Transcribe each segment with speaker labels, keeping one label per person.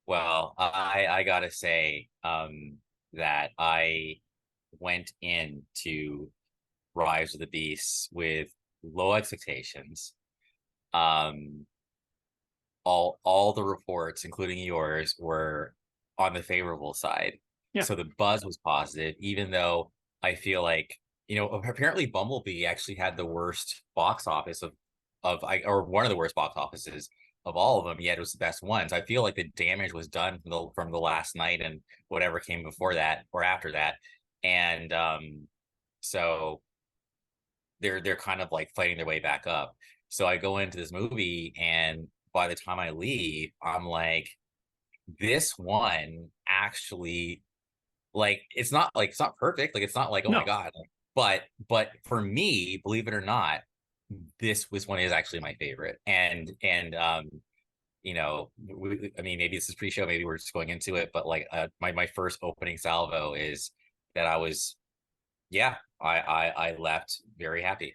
Speaker 1: Well, I gotta say, that I went into Rise of the Beasts with low expectations. Um, all the reports, including yours, were on the favorable side.
Speaker 2: Yeah.
Speaker 1: So the buzz was positive, even though I feel like, apparently Bumblebee actually had the worst box office or one of the worst box offices of all of them, yet it was the best ones. I feel like the damage was done from the last night and whatever came before that or after that. And so they're kind of like fighting their way back up. So I go into this movie, and by the time I leave, I'm like, this one actually, like, it's not perfect, like it's not like, oh my
Speaker 2: No.
Speaker 1: god, like, but for me, believe it or not, this was one is actually my favorite. I mean, maybe this is pre-show, maybe we're just going into it, but like, my first opening salvo is that I was, yeah, I left very happy.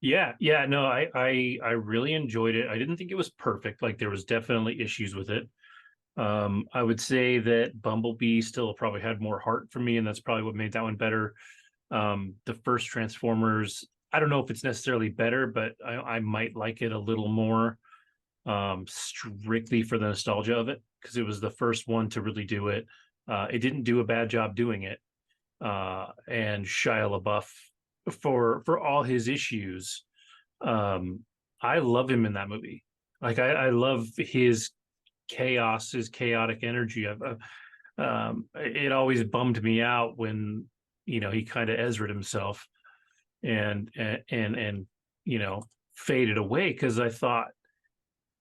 Speaker 2: Yeah, yeah, no, I really enjoyed it. I didn't think it was perfect. Like there was definitely issues with it. I would say that Bumblebee still probably had more heart for me, and that's probably what made that one better. The first Transformers, I don't know if it's necessarily better, but I might like it a little more, strictly for the nostalgia of it, because it was the first one to really do it. It didn't do a bad job doing it. And Shia LaBeouf, for all his issues, um, I love him in that movie. Like I love his chaos, his chaotic energy. It always bummed me out when he kind of Ezra'd himself and faded away, because I thought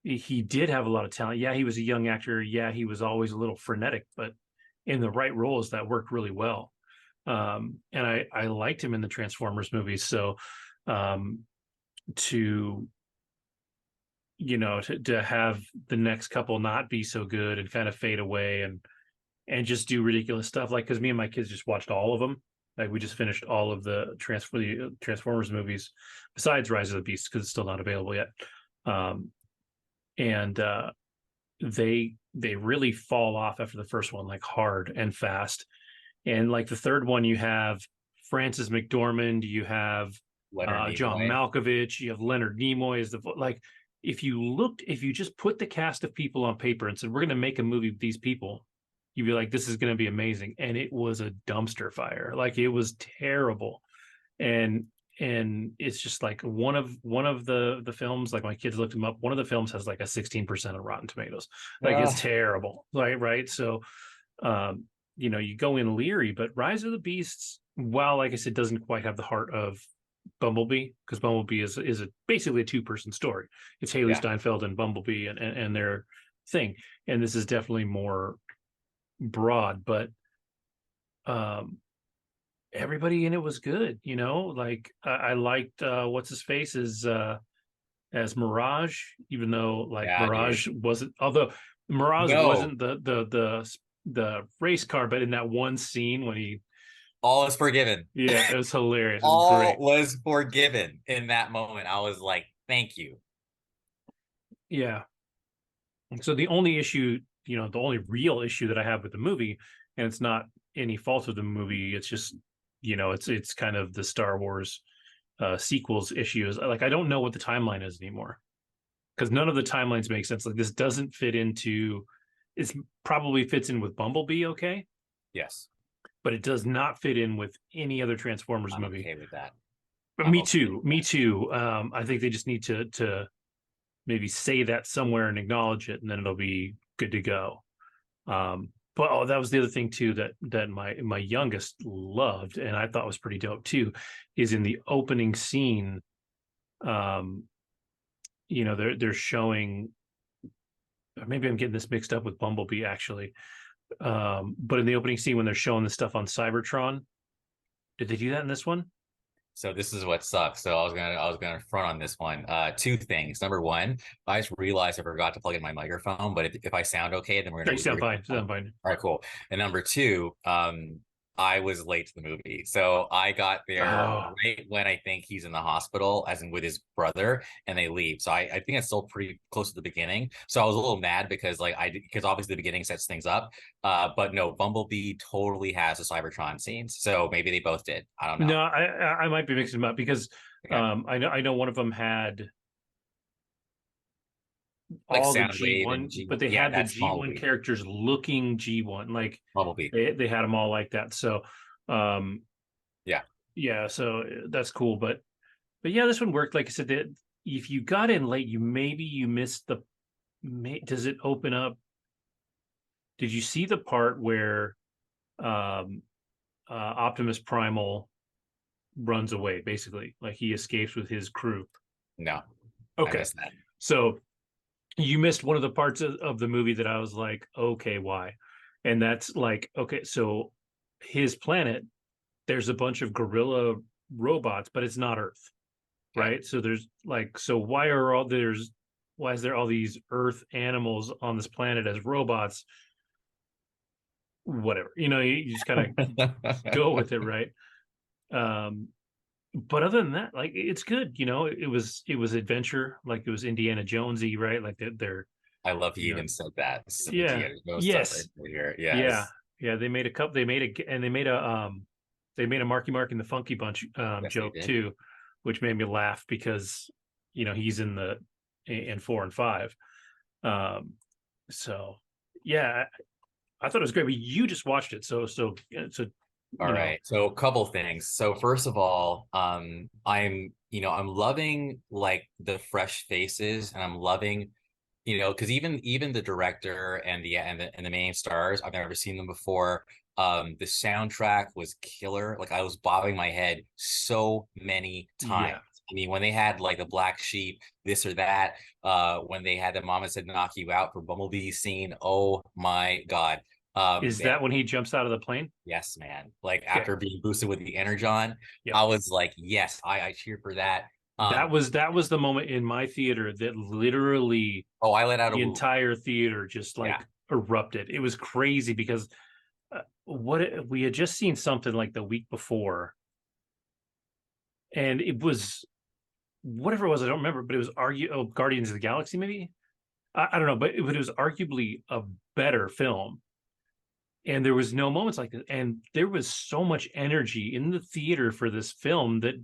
Speaker 2: he did have a lot of talent. Yeah, he was a young actor. Yeah, he was always a little frenetic, but in the right roles that worked really well. And I liked him in the Transformers movies. So um, to to have the next couple not be so good and kind of fade away and just do ridiculous stuff, like, because me and my kids just watched all of them. Like we just finished all of the Transformers movies besides Rise of the Beast, because it's still not available yet. Um, and they really fall off after the first one, like hard and fast. And like the third one, you have Francis McDormand, you have
Speaker 1: Leonard
Speaker 2: John
Speaker 1: Nimoy.
Speaker 2: Malkovich, you have Leonard Nimoy as the, like, if you just put the cast of people on paper and said we're going to make a movie with these people, you'd be like, this is going to be amazing. And it was a dumpster fire. Like it was terrible. And it's just like one of the films, like my kids looked them up, one of the films has like a 16% of Rotten Tomatoes. Like it's
Speaker 1: Uh,
Speaker 2: terrible. Like, right. So um you go in leery, but Rise of the Beasts, while like I said, doesn't quite have the heart of Bumblebee, because Bumblebee is basically a two-person story. It's Haley
Speaker 1: yeah.
Speaker 2: Steinfeld and Bumblebee and their thing, and this is definitely more broad, but um everybody in it was good. Like I liked what's his face as Mirage, even though like
Speaker 1: Yeah, dude.
Speaker 2: Mirage wasn't, although Mirage
Speaker 1: No,
Speaker 2: wasn't the race car, but in that one scene when he,
Speaker 1: all is forgiven.
Speaker 2: yeah, it was hilarious. It was
Speaker 1: All
Speaker 2: great.
Speaker 1: was forgiven in that moment. I was like, thank you.
Speaker 2: Yeah. So the only issue, the only real issue that I have with the movie, and it's not any fault of the movie, it's just, it's kind of the Star Wars sequels issues. Like I don't know what the timeline is anymore, because none of the timelines make sense. Like this doesn't fit into. It probably fits in with Bumblebee, okay,
Speaker 1: Yes,
Speaker 2: but it does not fit in with any other Transformers
Speaker 1: I'm
Speaker 2: movie.
Speaker 1: okay with that.
Speaker 2: But
Speaker 1: I'm
Speaker 2: me
Speaker 1: okay
Speaker 2: too,
Speaker 1: with
Speaker 2: me
Speaker 1: that.
Speaker 2: too. I think they just need to maybe say that somewhere and acknowledge it, and then it'll be good to go. But oh, that was the other thing too that my youngest loved, and I thought was pretty dope too, is in the opening scene. Um, they're showing, maybe I'm getting this mixed up with Bumblebee actually. But in the opening scene when they're showing the stuff on Cybertron, did they do that in this one?
Speaker 1: So this is what sucks. So I was gonna front on this one. Two things. Number one, I just realized I forgot to plug in my microphone, but if I sound okay, then we're
Speaker 2: No, you
Speaker 1: gonna we're
Speaker 2: sound
Speaker 1: gonna
Speaker 2: fine. You
Speaker 1: all
Speaker 2: sound fine.
Speaker 1: right, cool. And number two, I was late to the movie. So I got there
Speaker 2: Oh,
Speaker 1: right when I think he's in the hospital, as in with his brother, and they leave. So I think it's still pretty close to the beginning. So I was a little mad because because obviously the beginning sets things up. But no, Bumblebee totally has the Cybertron scenes. So maybe they both did. I don't know.
Speaker 2: no, I might be mixing them up because
Speaker 1: Okay.
Speaker 2: I know one of them had
Speaker 1: Like
Speaker 2: all the
Speaker 1: Soundwave and
Speaker 2: G1,
Speaker 1: G1.
Speaker 2: but they
Speaker 1: Yeah,
Speaker 2: had the
Speaker 1: that's
Speaker 2: G1
Speaker 1: Bumblebee.
Speaker 2: characters looking G1. Like
Speaker 1: Bumblebee.
Speaker 2: they had them all like that. So um
Speaker 1: Yeah.
Speaker 2: yeah, so that's cool. But yeah, this one worked. Like I said, that if you got in late, you missed the does it open up? Did you see the part where um Optimus Primal runs away, basically? Like he escapes with his crew.
Speaker 1: No, I
Speaker 2: Okay.
Speaker 1: missed that.
Speaker 2: So you missed one of the parts of the movie that I was like, okay, why? And that's like, okay, so his planet, there's a bunch of gorilla robots, but it's not Earth,
Speaker 1: Okay.
Speaker 2: right? So there's like, so why is there all these Earth animals on this planet as robots? Whatever, you just kind of go with it, right? Um, but other than that, like it's good, it was adventure, like it was Indiana Jonesy, right? Like they're
Speaker 1: I love
Speaker 2: you
Speaker 1: he
Speaker 2: know,
Speaker 1: even said that. Some
Speaker 2: yeah,
Speaker 1: Indiana Jones stuff right
Speaker 2: yes,
Speaker 1: here.
Speaker 2: yeah,
Speaker 1: Yes.
Speaker 2: yeah. They made a cup. They made a Marky Mark and the Funky Bunch
Speaker 1: Yes, they
Speaker 2: joke
Speaker 1: did.
Speaker 2: too, which made me laugh because he's in 4 and 5. Um, so yeah, I thought it was great. But you just watched it, so
Speaker 1: All right. So a couple things. So first of all, I'm loving like the fresh faces, and I'm loving, because even the director and the main stars, I've never seen them before. The soundtrack was killer. Like I was bobbing my head so many times.
Speaker 2: yeah.
Speaker 1: I mean, when they had like the black sheep, this or that, when they had the Mama Said Knock You Out for Bumblebee scene, oh my God.
Speaker 2: Is
Speaker 1: They
Speaker 2: that when he jumps out of the plane?
Speaker 1: Yes, man. Like
Speaker 2: Okay.
Speaker 1: after being boosted with the Energon,
Speaker 2: Yep.
Speaker 1: I was like, yes, I cheer for that.
Speaker 2: That was the moment in my theater that literally
Speaker 1: Oh, I let out a
Speaker 2: the
Speaker 1: whoop.
Speaker 2: entire theater just
Speaker 1: Yeah,
Speaker 2: like erupted. It was crazy because we had just seen something like the week before, and it was whatever it was. I don't remember, but it was Guardians of the Galaxy, maybe. I don't know, but it was arguably a better film, and there was no moments like that, and there was so much energy in the theater for this film that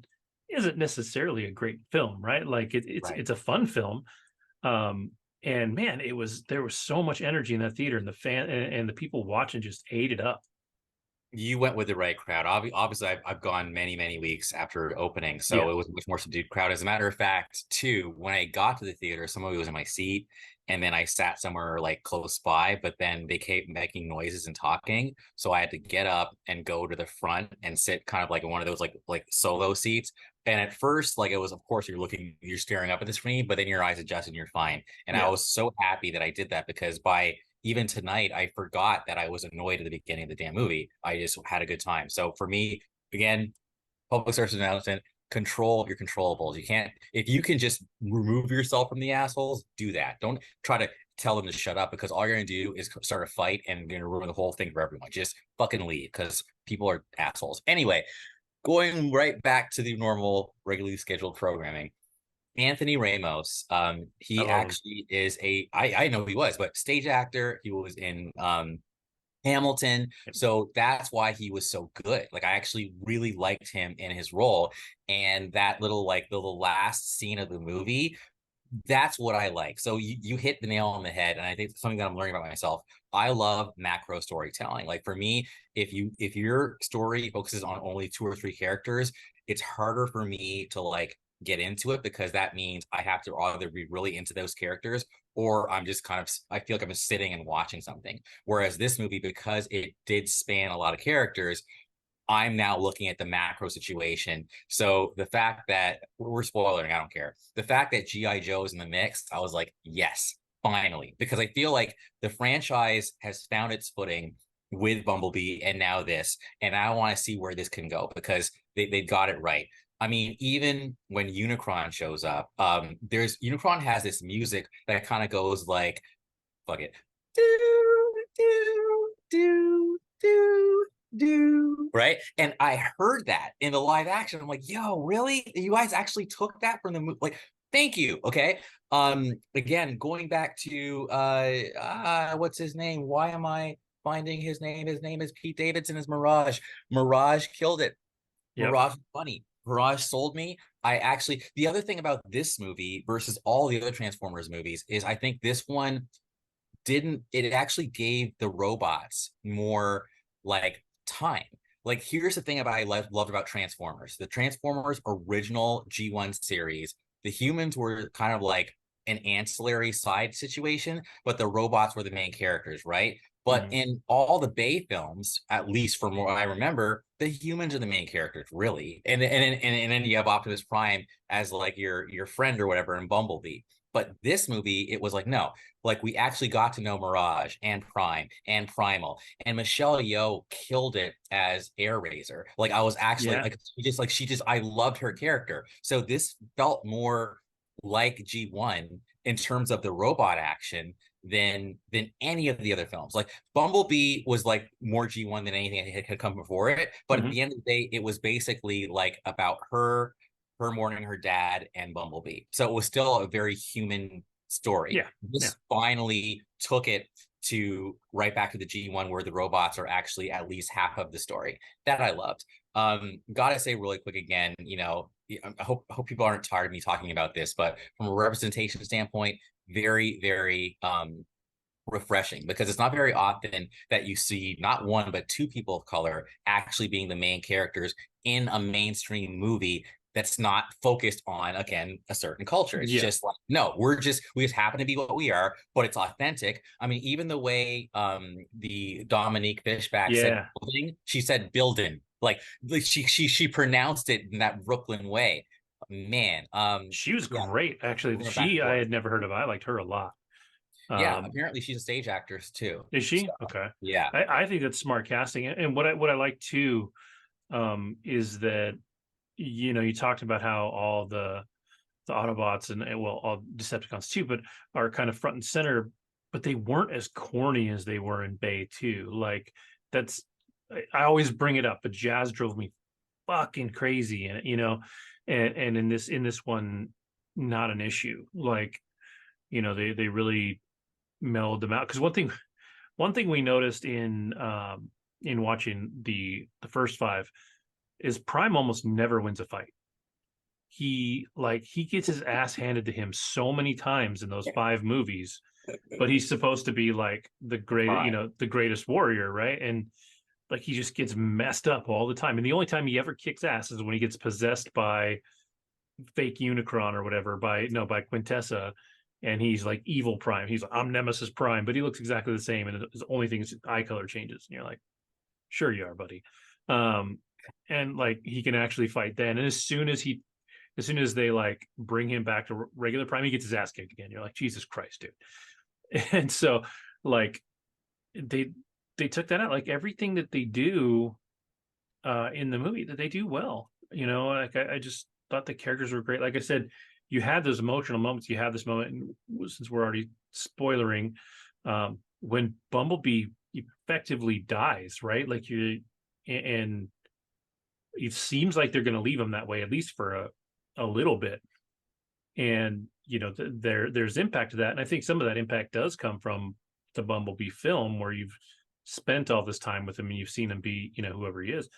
Speaker 2: isn't necessarily a great film, right? Like
Speaker 1: right.
Speaker 2: it's a fun film. Um, and man, there was so much energy in that theater, and and the people watching just ate it up.
Speaker 1: You went with the right crowd. Obviously, I've gone many, many weeks after opening, so
Speaker 2: Yeah,
Speaker 1: it was a much more subdued crowd. As a matter of fact, too, when I got to the theater, somebody was in my seat, and then I sat somewhere like close by, but then they kept making noises and talking, so I had to get up and go to the front and sit kind of like in one of those like solo seats. And at first, like it was, of course, you're staring up at the screen, but then your eyes adjust and you're fine. And I
Speaker 2: yeah.
Speaker 1: was so happy that I did that because by even tonight, I forgot that I was annoyed at the beginning of the damn movie. I just had a good time. So for me, again, public service announcement, control your controllables. You can't, if you can just remove yourself from the assholes, do that. Don't try to tell them to shut up because all you're going to do is start a fight and you're going to ruin the whole thing for everyone. Just fucking leave because people are assholes. Anyway, going right back to the normal, regularly scheduled programming. Anthony Ramos.
Speaker 2: I
Speaker 1: He
Speaker 2: love him.
Speaker 1: actually is I know he was, but stage actor. He was in Hamilton. So that's why he was so good. Like I actually really liked him in his role. And that little like the last scene of the movie, that's what I like. So you hit the nail on the head. And I think something that I'm learning about myself. I love macro storytelling. Like for me, if your story focuses on only two or three characters, it's harder for me to like get into it because that means I have to either be really into those characters or I'm just kind of I feel like I'm just sitting and watching something. Whereas this movie, because it did span a lot of characters, I'm now looking at the macro situation. So the fact that we're spoiling, I don't care. The fact that G.I. Joe is in the mix, I was like, yes, finally. Because I feel like the franchise has found its footing with Bumblebee and now this. And I want to see where this can go because they got it right. I mean, even when Unicron shows up, there's Unicron has this music that kind of goes like, fuck it. Do, do, do, do. do, right? And I heard that in the live action. I'm like, yo, really? You guys actually took that from the movie? Like, thank you. Okay. Again, going back to what's his name? Why am I finding his name? His name is Pete Davidson as Mirage. Mirage killed it.
Speaker 2: Yep.
Speaker 1: Mirage is funny. Mirage sold me. I actually, the other thing about this movie versus all the other Transformers movies is I think this one didn't, it actually gave the robots more like time. Like, here's the thing about loved about Transformers. The Transformers original G1 series, the humans were kind of like an ancillary side situation, but the robots were the main characters, right? But
Speaker 2: Mhm.
Speaker 1: in all the Bay films, at least from what I remember, the humans are the main characters, really. And then you have Optimus Prime as like your friend or whatever in Bumblebee. But this movie, it was like, no, like we actually got to know Mirage and Prime and Primal, and Michelle Yeoh killed it as Air Razor. Like I was actually
Speaker 2: Yeah.
Speaker 1: like she just I loved her character. So this felt more like G1 in terms of the robot action than any of the other films. Like Bumblebee was like more G1 than anything that had come before it. But at
Speaker 2: Hmm.
Speaker 1: the end of the day, it was basically like about her mourning her dad and Bumblebee. So it was still a very human story.
Speaker 2: Yeah. Yeah.
Speaker 1: This finally took it to right back to the G1 where the robots are actually at least half of the story. That I loved. Gotta say really quick again, I hope people aren't tired of me talking about this, but from a representation standpoint, very, very refreshing because it's not very often that you see not one but two people of color actually being the main characters in a mainstream movie that's not focused on again a certain culture. It's
Speaker 2: Yeah.
Speaker 1: just like no, we just happen to be what we are, but it's authentic. I mean, even the way the Dominique Fishback said
Speaker 2: Yeah.
Speaker 1: building, she said building. Like she pronounced it in that Brooklyn way. Man,
Speaker 2: She was
Speaker 1: yeah,
Speaker 2: great, actually.
Speaker 1: we went back and
Speaker 2: I
Speaker 1: forth.
Speaker 2: had never heard of. I liked her a lot.
Speaker 1: Yeah,
Speaker 2: Um,
Speaker 1: apparently she's a stage actress too.
Speaker 2: is
Speaker 1: So
Speaker 2: she? Okay.
Speaker 1: yeah.
Speaker 2: I think that's smart casting. And what I like too, is that, you talked about how all the Autobots and well, all Decepticons too, but are kind of front and center, but they weren't as corny as they were in Bay too. Like that's I always bring it up, but Jazz drove me fucking crazy, and in this one, not an issue. Like, they really mellowed them out. Because one thing we noticed in watching the first five is Prime almost never wins a fight. He gets his ass handed to him so many times in those five movies, but he's supposed to be like the greatest warrior, right? And like he just gets messed up all the time. And the only time he ever kicks ass is when he gets possessed by fake Unicron or whatever, by Quintessa, and he's like evil Prime. He's like, I'm Nemesis Prime, but he looks exactly the same, and the only thing is eye color changes. And you're like, sure you are, buddy. Um, and like he can actually fight then. And as soon as they like bring him back to regular Prime, he gets his ass kicked again. You're like, Jesus Christ, dude. And so like they they took that out. Like everything that they do in the movie, that they do well. Like I just thought the characters were great. Like I said, you had those emotional moments. You have this moment, and since we're already spoilering, when Bumblebee effectively dies, right? Like and it seems like they're going to leave him that way, at least for a little bit. And there's impact to that, and I think some of that impact does come from the Bumblebee film, where you've spent all this time with him and you've seen him be, whoever he is.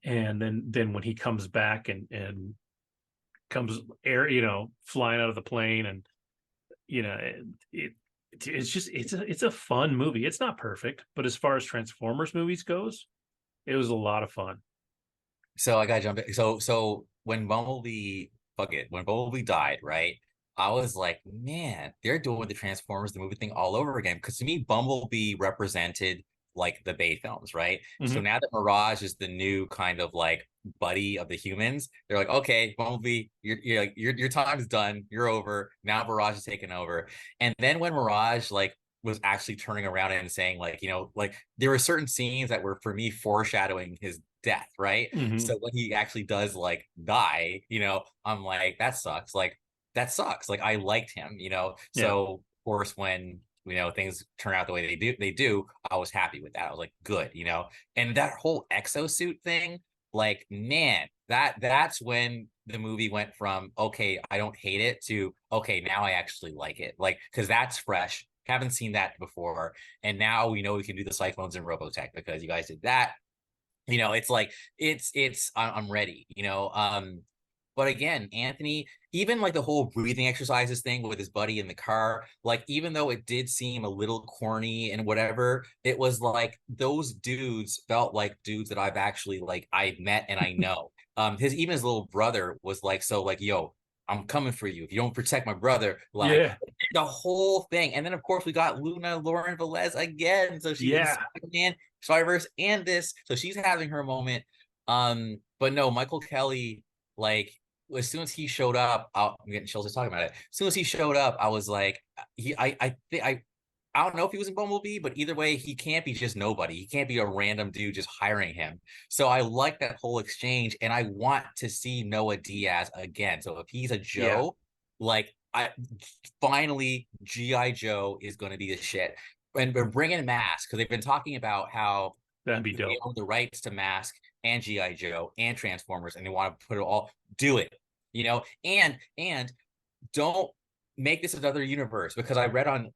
Speaker 2: And then when he comes back and comes air, flying out of the plane, and you know it's just it's a fun movie. It's not perfect, but as far as Transformers movies goes, it was a lot of fun.
Speaker 1: So I gotta jump in. So when Bumblebee died, right? I was like, man, they're doing the Transformers the movie thing all over again. Because to me, Bumblebee represented like the Bay films, right? So
Speaker 2: Hmm.
Speaker 1: now that Mirage is the new kind of like buddy of the humans, they're like, okay, Bumblebee, you're like your time's done, you're over. Now Mirage is taking over. And then when Mirage like was actually turning around and saying like, like there were certain scenes that were for me foreshadowing his death, right?
Speaker 2: Hmm.
Speaker 1: So when he actually does like die, I'm like, that sucks. Like that sucks. Like I liked him.
Speaker 2: Yeah.
Speaker 1: So of course things turn out the way they do, I was happy with that. I was like, good, and that whole exosuit thing, like, man, that's when the movie went from, okay, I don't hate it, to, okay, now I actually like it, like, because that's fresh. Haven't seen that before, and now we know we can do the Cyclones in Robotech because you guys did that. It's like, I'm ready. But again, Anthony, even like the whole breathing exercises thing with his buddy in the car, like, even though it did seem a little corny and whatever, it was like those dudes felt like dudes that I've actually, like, I've met and I know. His little brother was like, so, like, yo, I'm coming for you if you don't protect my brother. Like,
Speaker 2: Yeah.
Speaker 1: the whole thing. And then of course we got Luna Lauren Velez again. So she's in
Speaker 2: Yeah.
Speaker 1: Spider-Man, Spider-Verse, and this. So she's having her moment. But no, Michael Kelly, like, as soon as he showed up, I'm getting chills just talking about it. As soon as he showed up, I was like, I think I don't know if he was in Bumblebee, but either way, he can't be just nobody. He can't be a random dude just hiring him. So I like that whole exchange, and I want to see Noah Diaz again. So if he's a
Speaker 2: Yeah.
Speaker 1: Joe, like, I finally GI Joe is going to be the shit. And we're bringing Mask, because they've been talking about how
Speaker 2: That'd be
Speaker 1: they
Speaker 2: dope.
Speaker 1: own the rights to Mask and GI Joe and Transformers, and they want to put it all. Do it, and don't make this another universe, because I read on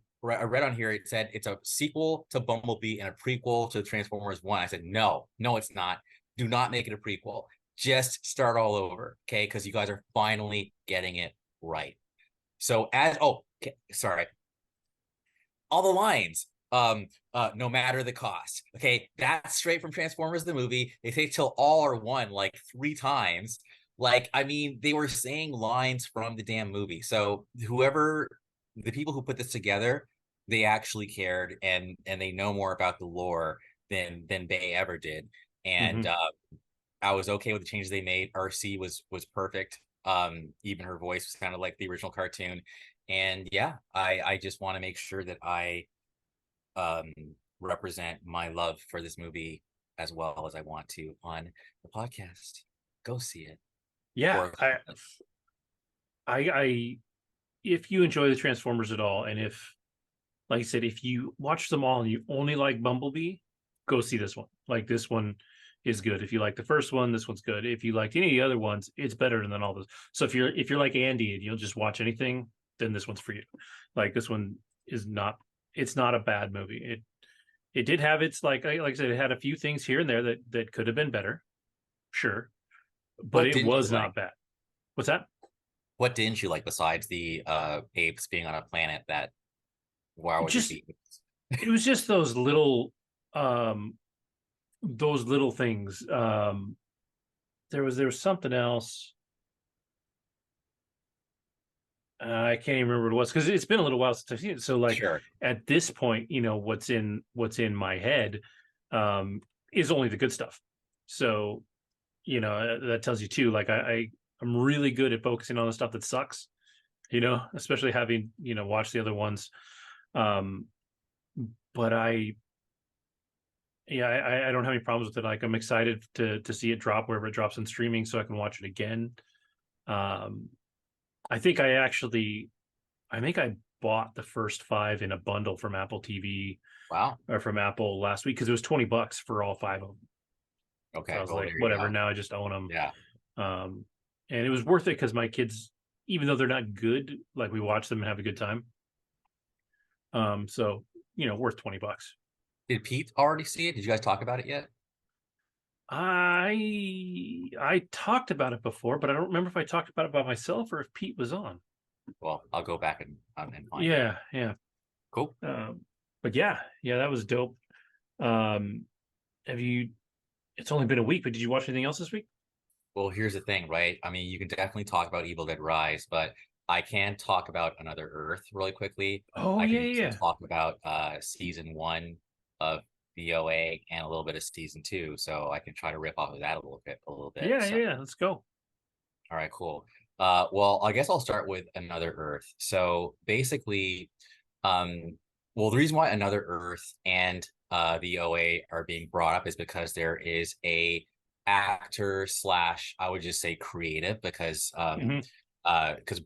Speaker 1: here, it said it's a sequel to Bumblebee and a prequel to Transformers 1. I said, no, no, it's not. Do not make it a prequel. Just start all over, okay? Because you guys are finally getting it right. So okay, sorry, all the lines, no matter the cost. Okay, that's straight from Transformers the movie. They say till all are one like 3 times. Like, I mean, they were saying lines from the damn movie. So whoever, the people who put this together, they actually cared, and they know more about the lore than Bay ever did. And
Speaker 2: Hmm.
Speaker 1: I was okay with the changes they made. RC was perfect. Even her voice was kind of like the original cartoon. And yeah, I just want to make sure that I um represent my love for this movie as well as I want to on the podcast. Go see it.
Speaker 2: Yeah.
Speaker 1: Or
Speaker 2: I if you enjoy the Transformers at all, and if, like I said, if you watch them all and you only like Bumblebee, go see this one. Like, this one is good. If you like the first one, this one's good. If you liked any of the other ones, it's better than all those. So if you're like Andy and you'll just watch anything, then this one's for you. Like, this one is not, it's not a bad movie. It did have its, like I said, it had a few things here and there that could have been better, sure, but
Speaker 1: what
Speaker 2: it
Speaker 1: didn't you
Speaker 2: was
Speaker 1: like?
Speaker 2: not bad. What's that?
Speaker 1: What didn't you like besides the apes being on a planet that, why would it
Speaker 2: Just
Speaker 1: be?
Speaker 2: it was just um those little things. There was something else. I can't even remember what it was, because it's been a little while since I've seen it. So, like,
Speaker 1: Sure.
Speaker 2: at this point, what's in my head um is only the good stuff. So, that tells you too. Like, I'm really good at focusing on the stuff that sucks. Especially having watched the other ones. Um, but yeah, I don't have any problems with it. Like, I'm excited to see it drop wherever it drops in streaming, so I can watch it again. Um, I think I bought the first five in a bundle from Apple TV,
Speaker 1: Wow.
Speaker 2: or from Apple, last week, because it was $20 for all five of them. So I
Speaker 1: Okay.
Speaker 2: was
Speaker 1: Well,
Speaker 2: like,
Speaker 1: there you
Speaker 2: whatever.
Speaker 1: go.
Speaker 2: Now I just own them.
Speaker 1: Yeah.
Speaker 2: And it was worth it because my kids, even though they're not good, like, we watch them and have a good time. So worth $20.
Speaker 1: Did Pete already see it? Did you guys talk about it yet?
Speaker 2: I talked about it before, but I don't remember if I talked about it by myself or if Pete was on.
Speaker 1: Well, I'll go back and find it.
Speaker 2: Yeah, yeah.
Speaker 1: Cool.
Speaker 2: But yeah, that was dope. Um, have you? It's only been a week, but did you watch anything else this week?
Speaker 1: Well, here's the thing, right? I mean, you can definitely talk about Evil Dead Rise, but I can talk about Another Earth really quickly.
Speaker 2: Oh,
Speaker 1: I
Speaker 2: yeah,
Speaker 1: can
Speaker 2: yeah,
Speaker 1: also
Speaker 2: yeah.
Speaker 1: talk about season 1 of VOA and a little bit of season 2. So I can try to rip off of that a little bit.
Speaker 2: Yeah,
Speaker 1: So,
Speaker 2: yeah, yeah. Let's go.
Speaker 1: all right, cool. Well, I guess I'll start with Another Earth. So basically, um, well, the reason why Another Earth and the OA are being brought up is because there is a actor slash, I would just say, creative, because
Speaker 2: Hmm.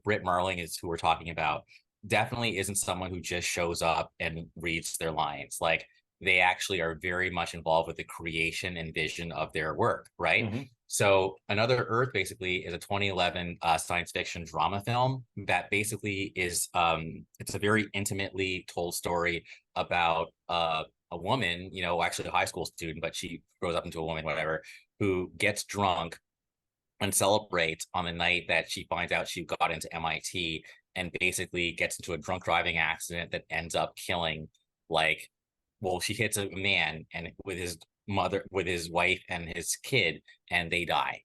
Speaker 1: Brit Marling is who we're talking about. definitely isn't someone who just shows up and reads their lines. Like they actually are very much involved with the creation and vision of their work, right?
Speaker 2: Hmm.
Speaker 1: So Another Earth basically is a 2011 science fiction drama film that basically is it's a very intimately told story about a woman, actually a high school student, but she grows up into a woman, whatever, who gets drunk and celebrates on the night that she finds out she got into MIT and basically gets into a drunk driving accident that ends up killing, like, well, she hits a man and with his wife and his kid, and they die.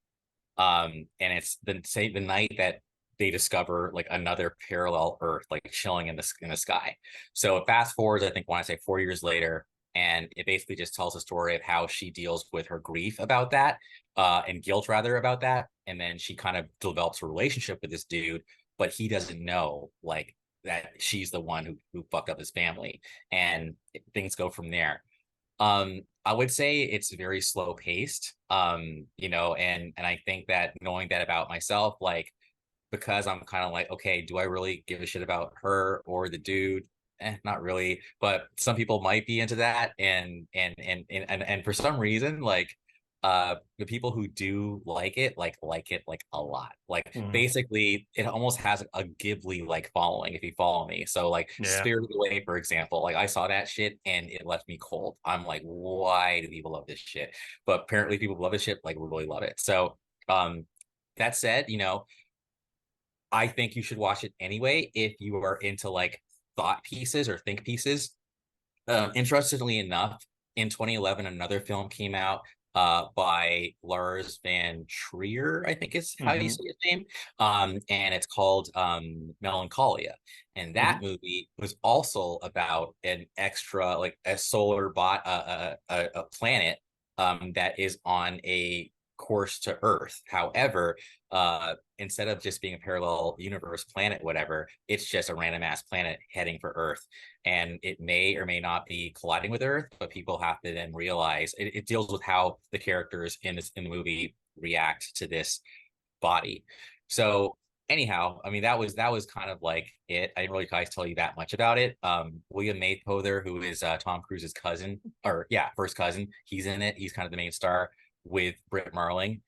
Speaker 1: And it's the night that they discover like another parallel Earth, like chilling in the sky. So fast forwards, I think, when I say 4 years later, and it basically just tells a story of how she deals with her grief about that, and guilt rather about that, and then she kind of develops a relationship with this dude, but he doesn't know like that she's the one who fucked up his family, and things go from there. I would say it's very slow paced. And I think that knowing that about myself, like because I'm kind of like, okay, do I really give a shit about her or the dude? Not really, but some people might be into that, and for some reason, like the people who do like it like a lot. Like
Speaker 2: Hmm.
Speaker 1: basically, it almost has a Ghibli like following, if you follow me. So like
Speaker 2: Yeah.
Speaker 1: Spirited Away, for example, like I saw that shit and it left me cold. I'm like, why do people love this shit? But apparently, people who love this shit like really love it. So that said, I think you should watch it anyway if you are into like thought pieces or think pieces. Interestingly enough, in 2011, another film came out by Lars Van Trier, I think is how you
Speaker 2: Hmm.
Speaker 1: say his name. And it's called Melancholia. And that
Speaker 2: Hmm.
Speaker 1: movie was also about an extra, like a solar bot, a planet that is on a course to Earth. However, instead of just being a parallel universe planet, whatever, it's just a random ass planet heading for Earth, and it may or may not be colliding with Earth, but people have to then realize it deals with how the characters in the movie react to this body. So anyhow, I mean that was kind of like it. I didn't really guys tell you that much about it. William Maypother, who is Tom Cruise's cousin, or yeah, first cousin, he's in it. He's kind of the main star with Brit Marling.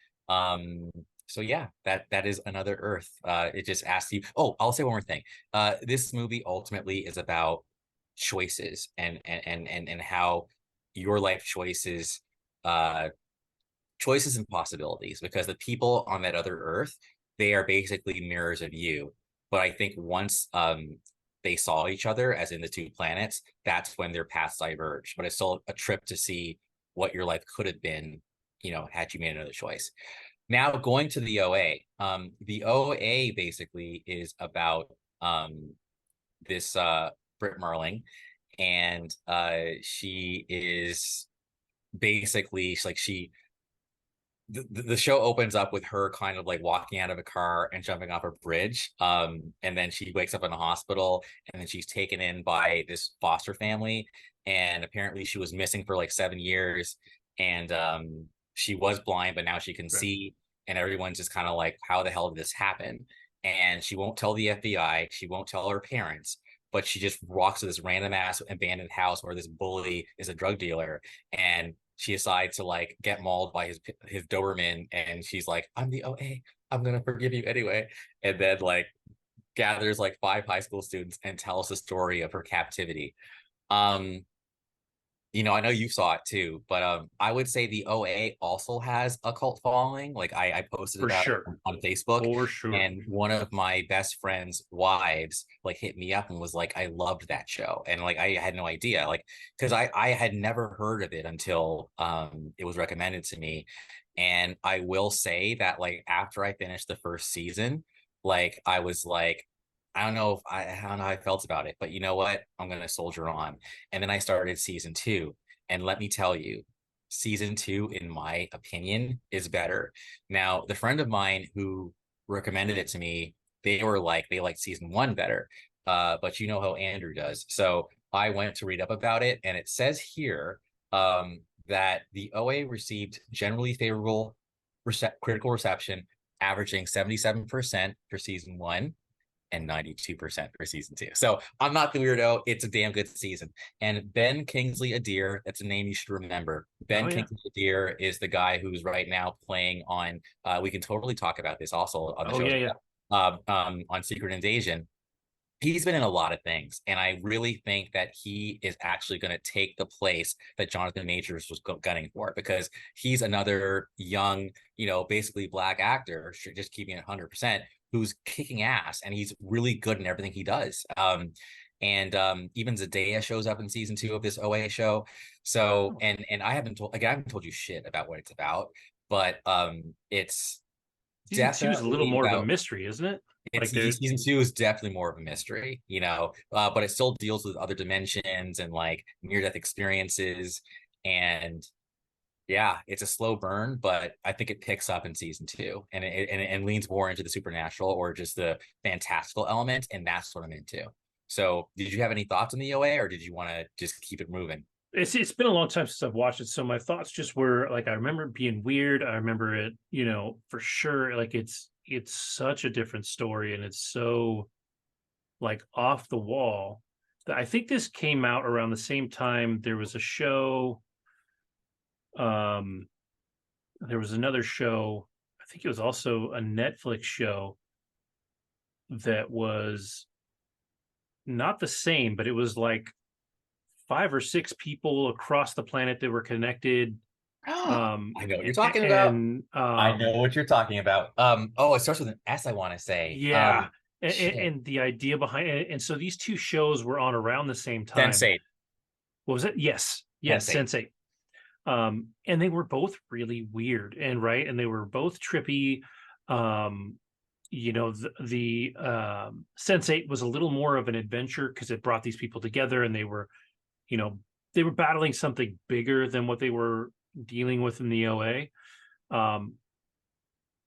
Speaker 1: So yeah, that is Another Earth. It just asks you. Oh, I'll say one more thing. This movie ultimately is about choices and how your life choices and possibilities, because the people on that other Earth, they are basically mirrors of you. But I think once they saw each other, as in the two planets, that's when their paths diverge. But it's still a trip to see what your life could have been, had you made another choice. Now going to the OA basically is about this Brit Marling, and she is basically like the show opens up with her kind of like walking out of a car and jumping off a bridge. And then she wakes up in a hospital, and then she's taken in by this foster family. And apparently she was missing for like 7 years. And she was blind, but now she can
Speaker 2: Right.
Speaker 1: see. And everyone's just kind of like, how the hell did this happen? And she won't tell the FBI, she won't tell her parents, but she just walks to this random ass abandoned house where this bully is a drug dealer. And she decides to like get mauled by his Doberman, and she's like, "I'm the OA. I'm gonna forgive you anyway." And then like gathers like five high school students and tells the story of her captivity. Um, I know you saw it too, but I would say the OA also has a cult following. Like I posted
Speaker 2: For
Speaker 1: about it
Speaker 2: sure.
Speaker 1: on Facebook,
Speaker 2: For sure.
Speaker 1: and one of my best friend's wives like hit me up and was like, "I loved that show," and like I had no idea, like because I had never heard of it until it was recommended to me, and I will say that like after I finished the first season, like I was like. I don't know how I felt about it, but you know what? I'm gonna soldier on. And then I started season two. And let me tell you, season two, in my opinion, is better. Now, the friend of mine who recommended it to me, they liked season one better. But you know how Andrew does. So I went to read up about it, and it says here that the OA received generally favorable critical reception, averaging 77% for season one, and 92% for season 2. So I'm not the weirdo. It's a damn good season. And Ben Kingsley Adair, that's a name you should remember.
Speaker 2: Oh
Speaker 1: Ben
Speaker 2: yeah.
Speaker 1: Kingsley Adair is the guy who's right now playing on, we can totally talk about this also on the
Speaker 2: Oh
Speaker 1: show,
Speaker 2: yeah, yeah.
Speaker 1: on Secret Invasion. He's been in a lot of things, and I really think that he is actually going to take the place that Jonathan Majors was gunning for, because he's another young, basically black actor, just keeping it 100%, who's kicking ass, and he's really good in everything he does. And even Zendaya shows up in season 2 of this OA show. So,
Speaker 2: Oh,
Speaker 1: and I haven't told you shit about what it's about, but it's
Speaker 2: season two is a little
Speaker 1: definitely
Speaker 2: more of a
Speaker 1: about
Speaker 2: mystery, isn't it?
Speaker 1: it's
Speaker 2: Like there.
Speaker 1: season 2 is definitely more of a mystery, but it still deals with other dimensions and like near death experiences. And yeah, it's a slow burn, but I think it picks up in season 2, and leans more into the supernatural or just the fantastical element. And that's what I'm into. So did you have any thoughts on the OA, or did you want to just keep it moving?
Speaker 2: It's been a long time since I've watched it, so my thoughts just were like, I remember it being weird. I remember it, for sure. Like it's such a different story, and it's so like off the wall. I think this came out around the same time there was a show. Um, there was another show. I think it was also a Netflix show that was not the same, but it was like 5 or 6 people across the planet that were connected.
Speaker 1: I know what you're talking about.
Speaker 2: And
Speaker 1: I know what you're talking about. Oh, it starts with an S, I want to say.
Speaker 2: yeah,
Speaker 1: Shit.
Speaker 2: and the idea behind it. And so these two shows were on around the same time.
Speaker 1: Sense8.
Speaker 2: What was it? Yes,
Speaker 1: Sense8.
Speaker 2: Sense8. And they were both really weird and right, and they were both trippy. Um, the Sense8 was a little more of an adventure because it brought these people together, and you know, they were battling something bigger than what they were dealing with in the OA. Um,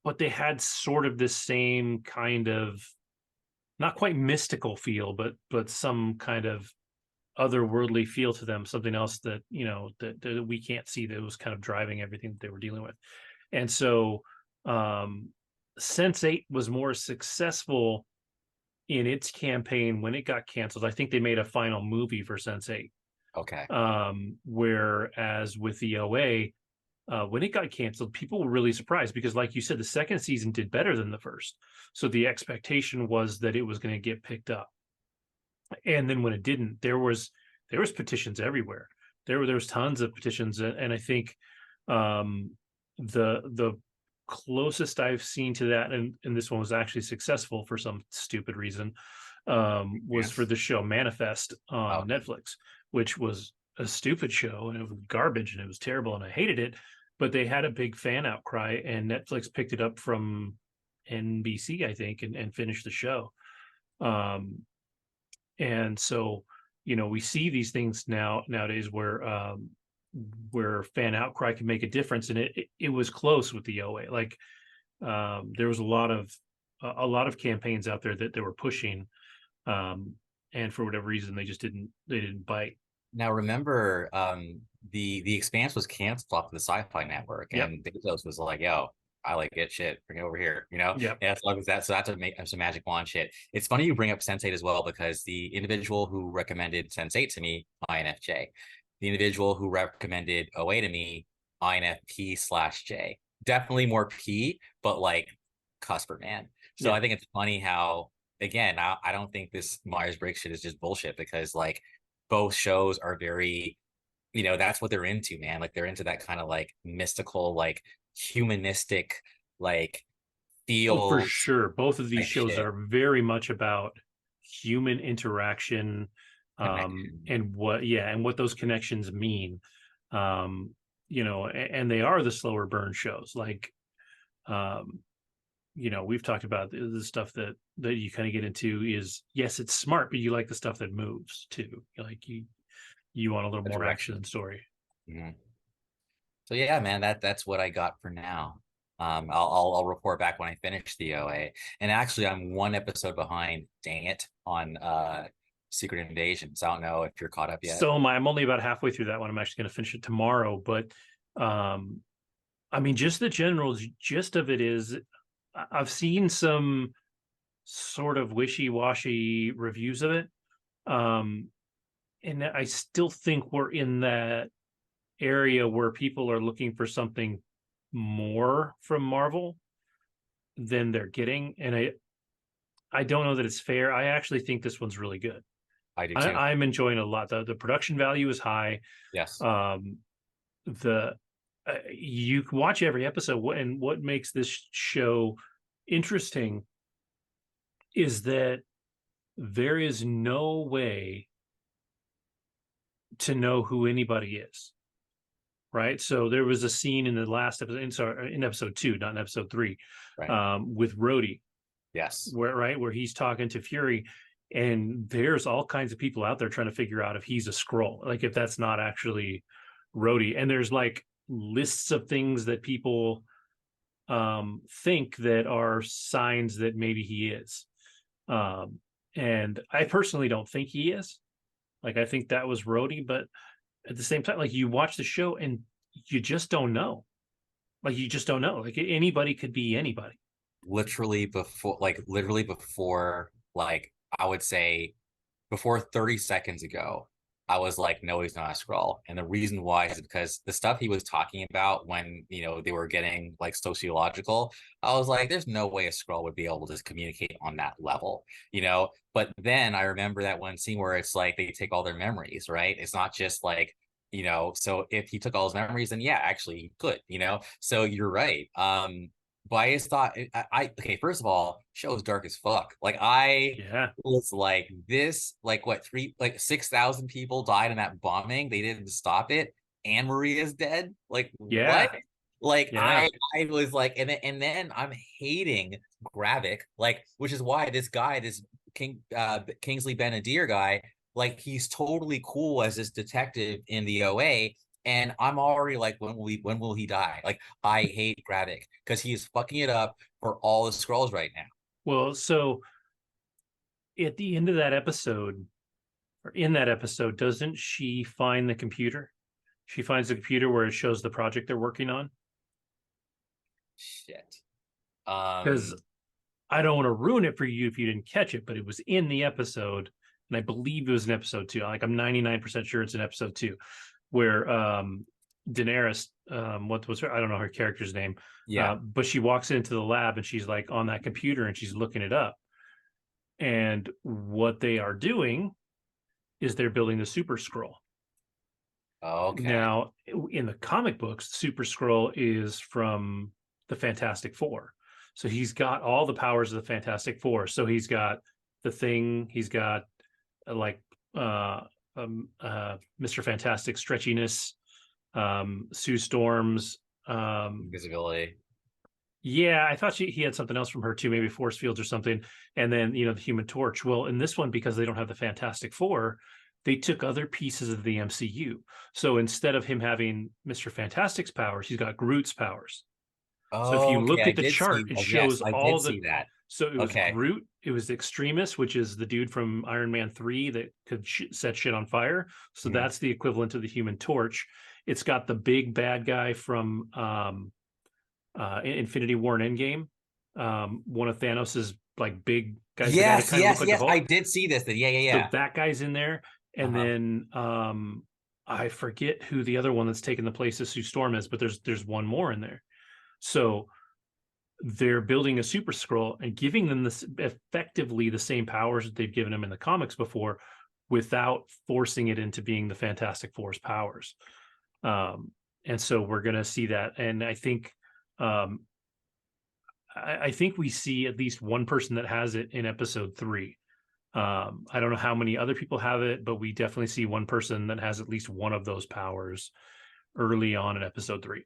Speaker 2: but they had sort of this same kind of not quite mystical feel, but some kind of otherworldly feel to them, something else that that we can't see, that was kind of driving everything that they were dealing with. And so Sense8 was more successful in its campaign when it got canceled. I think they made a final movie for Sense8.
Speaker 1: Okay.
Speaker 2: Whereas with the OA, when it got canceled, people were really surprised because, like you said, the second season did better than the first. So the expectation was that it was going to get picked up. And then when it didn't, there was petitions everywhere. There was tons of petitions, and I think the closest I've seen to that, and this one was actually successful for some stupid reason, was for
Speaker 1: Yes.
Speaker 2: the show Manifest on
Speaker 1: Okay.
Speaker 2: Netflix, which was a stupid show, and it was garbage, and it was terrible, and I hated it. But they had a big fan outcry, and Netflix picked it up from NBC, I think, and finished the show. Um, and so, we see these things nowadays where fan outcry can make a difference, and it was close with the OA. Like there was a lot of campaigns out there that they were pushing, and for whatever reason they didn't bite.
Speaker 1: Now remember, the Expanse was canceled off of the Sci-Fi Network,
Speaker 2: Yep.
Speaker 1: and Bezos was like, "Yo, I like it, shit, bring it over here," you know.
Speaker 2: Yep.
Speaker 1: And that's like that. So that's some magic wand shit. It's funny you bring up Sense8 as well, because the individual who recommended Sense8 to me, INFJ, the individual who recommended OA to me, INFP/J. Definitely more P, but like cusper, man. So
Speaker 2: Yeah.
Speaker 1: I think it's funny how, again, I don't think this Myers-Briggs shit is just bullshit, because like both shows are very, that's what they're into, man. Like they're into that kind of like mystical, like humanistic, like
Speaker 2: Oh, for
Speaker 1: feels
Speaker 2: sure. Both of these
Speaker 1: type
Speaker 2: shows
Speaker 1: shit
Speaker 2: are very much about human interaction,
Speaker 1: connection.
Speaker 2: and what those connections mean. And they are the slower burn shows. Like, um, we've talked about the stuff that you kind of get into is, yes, it's smart, but you like the stuff that moves too. Like you want a little
Speaker 1: The
Speaker 2: more action
Speaker 1: direction.
Speaker 2: and story.
Speaker 1: Mhm. So yeah, man, that's what I got for now. I'll report back when I finish the OA. And actually, I'm one episode behind. Dang it, on Secret Invasion. So I don't know if you're caught up yet.
Speaker 2: So am I. I'm only about halfway through that one. I'm actually going to finish it tomorrow, but um, I mean, just the general gist of it is I've seen some sort of wishy-washy reviews of it. Um, and I still think we're in that area where people are looking for something more from Marvel than they're getting. And I don't know that it's fair. I actually think this one's really good.
Speaker 1: I do too.
Speaker 2: I'm enjoying it a lot. The production value is high.
Speaker 1: Yes.
Speaker 2: Um, the you can watch every episode, and what makes this show interesting is that there is no way to know who anybody is, right? So there was a scene in the last episode, in episode 2, not in episode 3,
Speaker 1: Right.
Speaker 2: with Rhodey,
Speaker 1: Yes.
Speaker 2: where he's talking to Fury, and there's all kinds of people out there trying to figure out if he's a Skrull, like if that's not actually Rhodey. And there's like lists of things that people think that are signs that maybe he is. And I personally don't think he is. Like, I think that was Rhodey, but at the same time, like, you watch the show and you just don't know. Like, you just don't know. Like, anybody could be anybody.
Speaker 1: Literally before, like, I would say before 30 seconds ago, I was like, no, he's not a Skrull. And the reason why is because the stuff he was talking about when, they were getting like sociological, I was like, there's no way a Skrull would be able to communicate on that level. But then I remember that one scene where it's like they take all their memories, right? It's not just like, so if he took all his memories, then yeah, actually he could. So you're right. But I just thought, okay, first of all, show is dark as fuck. Like, I
Speaker 2: Yeah.
Speaker 1: was like, this, like, what, 6,000 people died in that bombing. They didn't stop it. And Maria's dead. Like, what?
Speaker 2: Yeah.
Speaker 1: Like,
Speaker 2: Yeah.
Speaker 1: I was like, and then I'm hating Gravik, like, which is why this guy, this Kingsley Ben-Adir guy, like, he's totally cool as this detective in the OA. And I'm already like, when will he die? Like, I hate Gravik because he is fucking it up for all the Skrulls right now.
Speaker 2: Well, so at the end of that episode, or in that episode, doesn't she find the computer? She finds the computer where it shows the project they're working on.
Speaker 1: Shit.
Speaker 2: Because I don't want to ruin it for you if you didn't catch it, but it was in the episode, and I believe it was in episode 2. Like, I'm 99% sure it's in episode 2, where Daenerys, what was her? I don't know her character's name.
Speaker 1: Yeah.
Speaker 2: But she walks into the lab and she's like on that computer and she's looking it up. And what they are doing is they're building the Super Skrull.
Speaker 1: Okay.
Speaker 2: Now, in the comic books, Super Skrull is from the Fantastic Four. So he's got all the powers of the Fantastic Four. So he's got the Thing, he's got like Mr. Fantastic stretchiness, Sue Storm's
Speaker 1: Invisibility.
Speaker 2: yeah, I thought he had something else from her too, maybe force fields or something. And then, the Human Torch. Well, in this one, because they don't have the Fantastic Four, they took other pieces of the MCU. So instead of him having Mr. Fantastic's powers, he's got Groot's powers. So if you
Speaker 1: Okay,
Speaker 2: look
Speaker 1: I
Speaker 2: at the
Speaker 1: did see.
Speaker 2: chart, it
Speaker 1: Yes,
Speaker 2: shows
Speaker 1: I did
Speaker 2: all the.
Speaker 1: see that.
Speaker 2: So it was
Speaker 1: Okay.
Speaker 2: Groot, it was Extremis, which is the dude from Iron Man 3 that could set shit on fire. So
Speaker 1: Mhm.
Speaker 2: that's the equivalent of the Human Torch. It's got the big bad guy from Infinity War and Endgame. One of Thanos's like big guys, the guy that
Speaker 1: Yes,
Speaker 2: kind of looked
Speaker 1: yes,
Speaker 2: like the
Speaker 1: yes. I
Speaker 2: Hulk.
Speaker 1: did see this. Yeah, yeah,
Speaker 2: So
Speaker 1: yeah.
Speaker 2: that guy's in there, and
Speaker 1: Uh-huh.
Speaker 2: then I forget who the other one that's taking the place of Sue Storm is, but there's one more in there. So they're building a Super Skrull and giving them this effectively the same powers that they've given them in the comics before, without forcing it into being the Fantastic Four's powers. And so we're going to see that, and I think um, I think we see at least one person that has it in episode 3. I don't know how many other people have it, but we definitely see one person that has at least one of those powers early on in episode 3.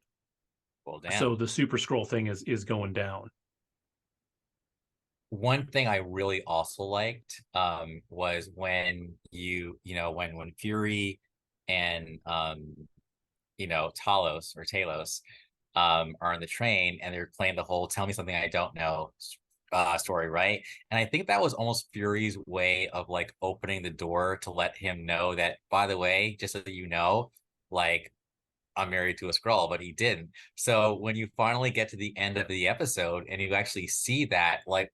Speaker 1: Well,
Speaker 2: So
Speaker 1: damn.
Speaker 2: the Super Scroll thing is going down.
Speaker 1: One thing I really also liked was when when Fury and Talos are on the train and they're playing the whole "tell me something I don't know" story, right? And I think that was almost Fury's way of like opening the door to let him know that, by the way, just so you know, like, I'm married to a Skrull, but he didn't. So when you finally get to the end of the episode and you actually see that, like,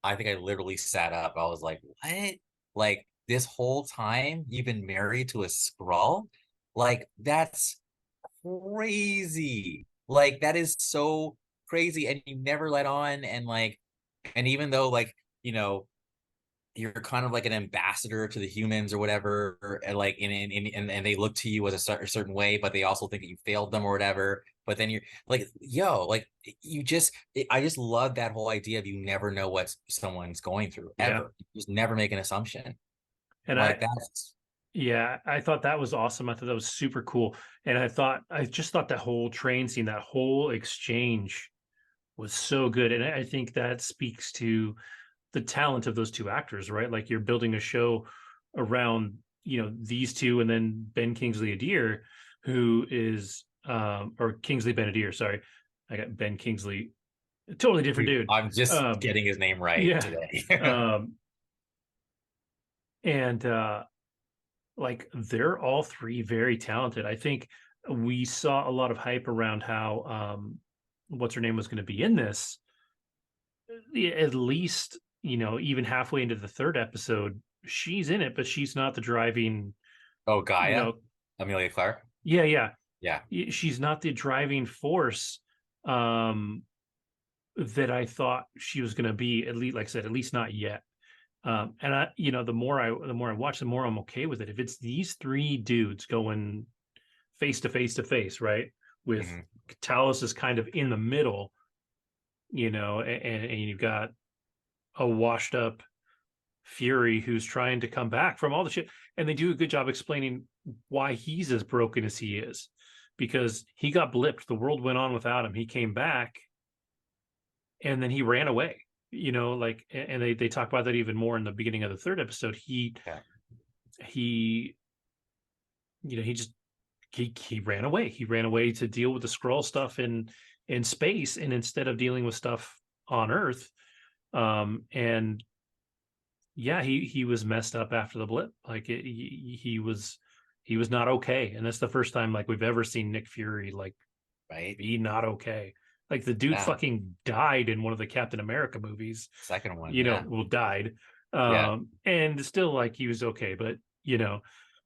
Speaker 1: I think I literally sat up. I was like, what? Like this whole time you've been married to a Skrull? Like that's crazy. Like that is so crazy. And you never let on. And like, and even though like, you know, you're kind of like an ambassador to the humans or whatever, and like and they look to you as a certain way, but they also think that you failed them or whatever. But then you're like, yo, like you just, I just love that whole idea of you never know what someone's going through
Speaker 2: Yeah.
Speaker 1: ever. You just never make an assumption.
Speaker 2: And
Speaker 1: Like
Speaker 2: I,
Speaker 1: that's
Speaker 2: yeah, I thought that was awesome. I thought that was super cool. And I just thought that whole train scene, that whole exchange was so good. And I think that speaks to the talent of those two actors, right? Like you're building a show around, these two, and then Ben Kingsley Adir, who is, or Kingsley Ben-Adir, sorry. I got Ben Kingsley, a totally different dude.
Speaker 1: I'm just
Speaker 2: Um,
Speaker 1: getting his name right
Speaker 2: yeah.
Speaker 1: today.
Speaker 2: Um, and like they're all three very talented. I think we saw a lot of hype around how what's her name was going to be in this. At least, even halfway into the third episode, she's in it, but she's not the driving,
Speaker 1: Oh,
Speaker 2: you
Speaker 1: Gaia,
Speaker 2: know,
Speaker 1: Amelia Clark.
Speaker 2: yeah, yeah.
Speaker 1: Yeah.
Speaker 2: She's not the driving force um that I thought she was going to be, at least, like I said, at least not yet. And the more I watch, the more I'm okay with it. If it's these three dudes going face to face to face, right? With
Speaker 1: Hmm.
Speaker 2: Talos is kind of in the middle, and you've got a washed up Fury who's trying to come back from all the shit. And they do a good job explaining why he's as broken as he is, because he got blipped. The world went on without him. He came back and then he ran away. Like, and they talk about that even more in the beginning of the third episode.
Speaker 1: Yeah.
Speaker 2: He, he just he ran away. He ran away to deal with the scroll stuff in space, and instead of dealing with stuff on Earth, and yeah, he was messed up after the blip. Like he was not okay, and that's the first time like we've ever seen Nick Fury like
Speaker 1: Right.
Speaker 2: be not okay. Like the dude
Speaker 1: Yeah.
Speaker 2: fucking died in one of the Captain America movies,
Speaker 1: Second one. Yeah.
Speaker 2: well, died.
Speaker 1: Yeah.
Speaker 2: And still like he was okay, but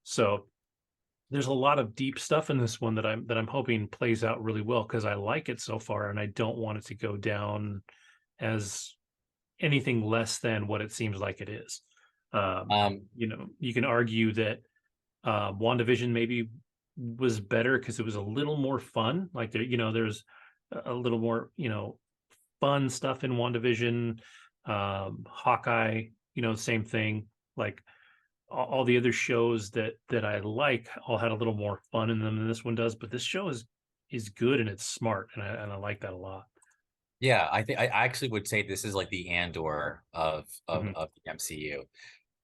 Speaker 2: so there's a lot of deep stuff in this one that I'm hoping plays out really well, because I like it so far and I don't want it to go down as anything less than what it seems like it is.
Speaker 1: Um,
Speaker 2: You can argue that WandaVision maybe was better because it was a little more fun. Like there's a little more, fun stuff in WandaVision. Hawkeye, same thing. Like all the other shows that I like all had a little more fun in them than this one does. But this show is good and it's smart, and I like that a lot.
Speaker 1: yeah, I think I actually would say this is like the Andor
Speaker 2: Mhm.
Speaker 1: of the MCU.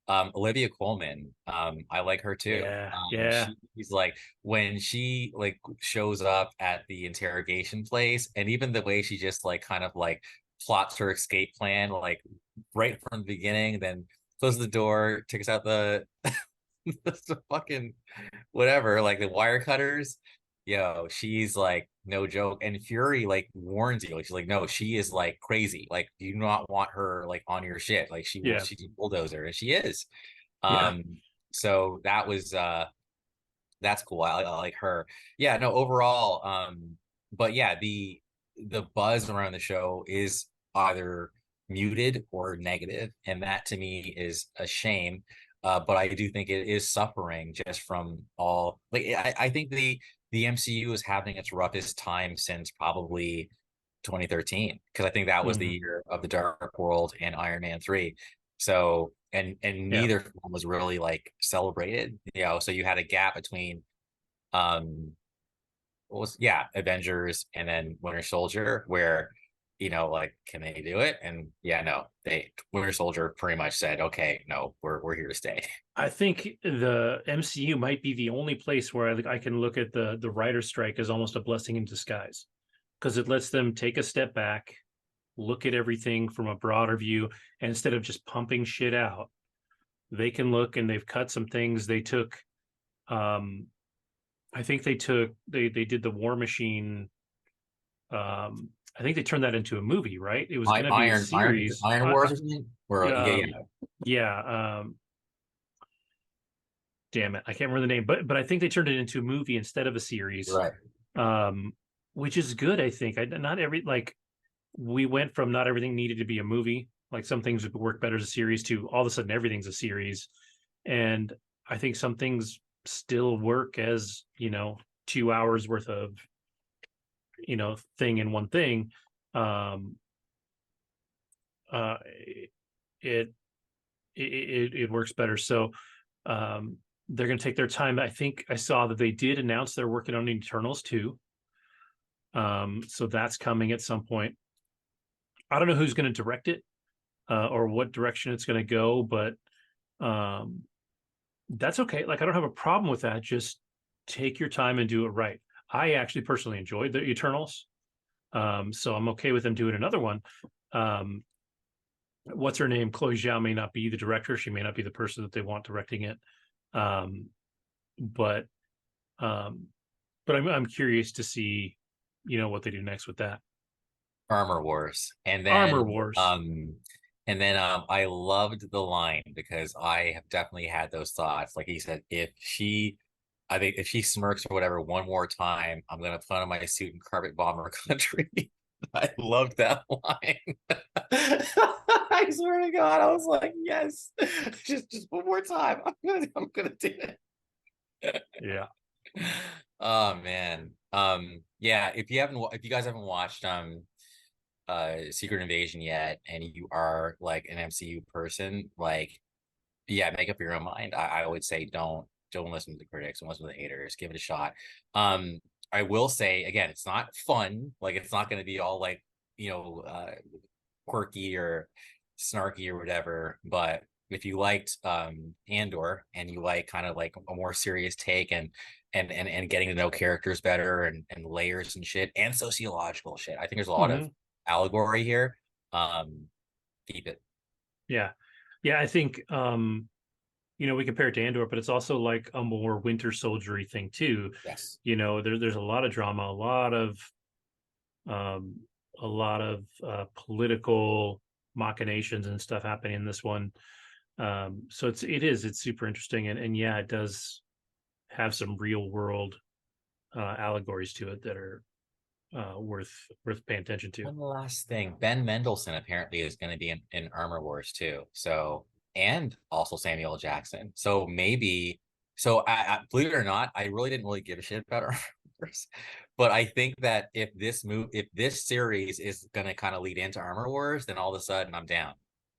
Speaker 1: Olivia Colman, I like her too.
Speaker 2: Yeah, yeah,
Speaker 1: She's like when she like shows up at the interrogation place, and even the way she just like kind of like plots her escape plan, like right from the beginning, then closes the door, takes out the the fucking whatever, like the wire cutters. Yo, she's like no joke. And Fury like warns you, like she's like, no, she is like crazy. Like you do not want her like on your shit. Like
Speaker 2: yeah,
Speaker 1: she's a bulldozer, and she is.
Speaker 2: yeah.
Speaker 1: Um, so that's cool. I like her. Yeah, no, overall, but yeah, the buzz around the show is either muted or negative, and that to me is a shame. But I do think it is suffering just from all like I think the MCU is having its roughest time since probably 2013, because I think that was the
Speaker 2: Mhm.
Speaker 1: year of the Dark World and Iron Man 3. So and
Speaker 2: Yeah,
Speaker 1: neither film was really like celebrated, so you had a gap between um what was yeah, Avengers and then Winter Soldier, where like can they do it? And yeah, no, they Winter Soldier pretty much said, okay, no, we're here to stay.
Speaker 2: I think the MCU might be the only place where I can look at the writer strike as almost a blessing in disguise, because it lets them take a step back, look at everything from a broader view, and instead of just pumping shit out, they can look, and they've cut some things. They took, I think they did the War Machine I think they turned that into a movie, right? It was
Speaker 1: I,
Speaker 2: going to be a
Speaker 1: Iron
Speaker 2: series.
Speaker 1: Iron Wars or something? Or yeah,
Speaker 2: Um,
Speaker 1: yeah,
Speaker 2: yeah. Damn it, I can't remember the name, but I think they turned it into a movie instead of a series,
Speaker 1: right.
Speaker 2: um, which is good. I think not every like we went from not everything needed to be a movie, like some things would work better as a series, to all of a sudden everything's a series, and I think some things still work as 2 hours worth of thing in one thing. Um, it it works better. So um, they're going to take their time. I think I saw that they did announce they're working on Eternals too. So that's coming at some point. I don't know who's going to direct it or what direction it's going to go, but um, that's okay. Like I don't have a problem with that. Just take your time and do it right. I actually personally enjoyed the Eternals, so I'm okay with them doing another one. Um, what's her name? Chloe Zhao may not be the director. She may not be the person that they want directing it. Um, but um, but I'm curious to see, what they do next with that.
Speaker 1: Armor Wars.
Speaker 2: Armor Wars.
Speaker 1: I loved the line because I have definitely had those thoughts. Like he said, I think if she smirks or whatever one more time, I'm gonna put on my suit and carpet bomb her country. I loved that line. I swear to God, I was like, yes, just one more time. I'm gonna do it.
Speaker 2: Yeah.
Speaker 1: Oh man. Yeah, if you guys haven't watched Secret Invasion yet and you are like an MCU person, like yeah, make up your own mind. I would say don't listen to the critics, don't listen to the haters, give it a shot. Um, I will say again, it's not fun, like it's not gonna be all like, you know, quirky or snarky or whatever, but if you liked Andor and you like kind of like a more serious take and getting to know characters better and layers and shit and sociological shit, I think there's a lot of
Speaker 2: Hmm.
Speaker 1: allegory here. Um, Keep it.
Speaker 2: Yeah. Yeah. I think, we compare it to Andor, but it's also like a more Winter Soldiery thing too.
Speaker 1: Yes.
Speaker 2: There's a lot of drama, um, a lot of political machinations and stuff happening in this one. So it's super interesting, and yeah, it does have some real world allegories to it that are worth paying attention to.
Speaker 1: One last thing, Ben Mendelsohn apparently is going to be in Armor Wars too. So, and also Samuel Jackson. So maybe, believe it or not, I really didn't really give a shit about Armor Wars, but I think that if this series is going to kind of lead into Armor Wars, then all of a sudden I'm down.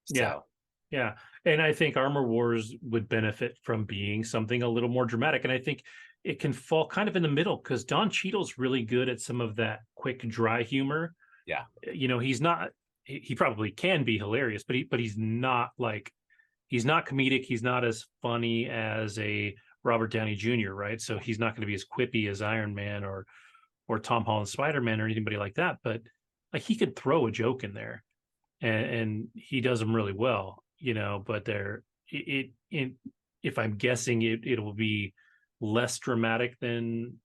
Speaker 2: Yeah,
Speaker 1: So,
Speaker 2: yeah, and I think Armor Wars would benefit from being something a little more dramatic, and I think it can fall kind of in the middle because Don Cheadle's really good at some of that quick, dry humor.
Speaker 1: yeah,
Speaker 2: He's not. He probably can be hilarious, but he's not like he's not comedic. He's not as funny as a Robert Downey Jr., right? So he's not going to be as quippy as Iron Man or Tom Holland Spider Man or anybody like that. But like he could throw a joke in there, and he does them really well, But if I'm guessing, it will be less dramatic than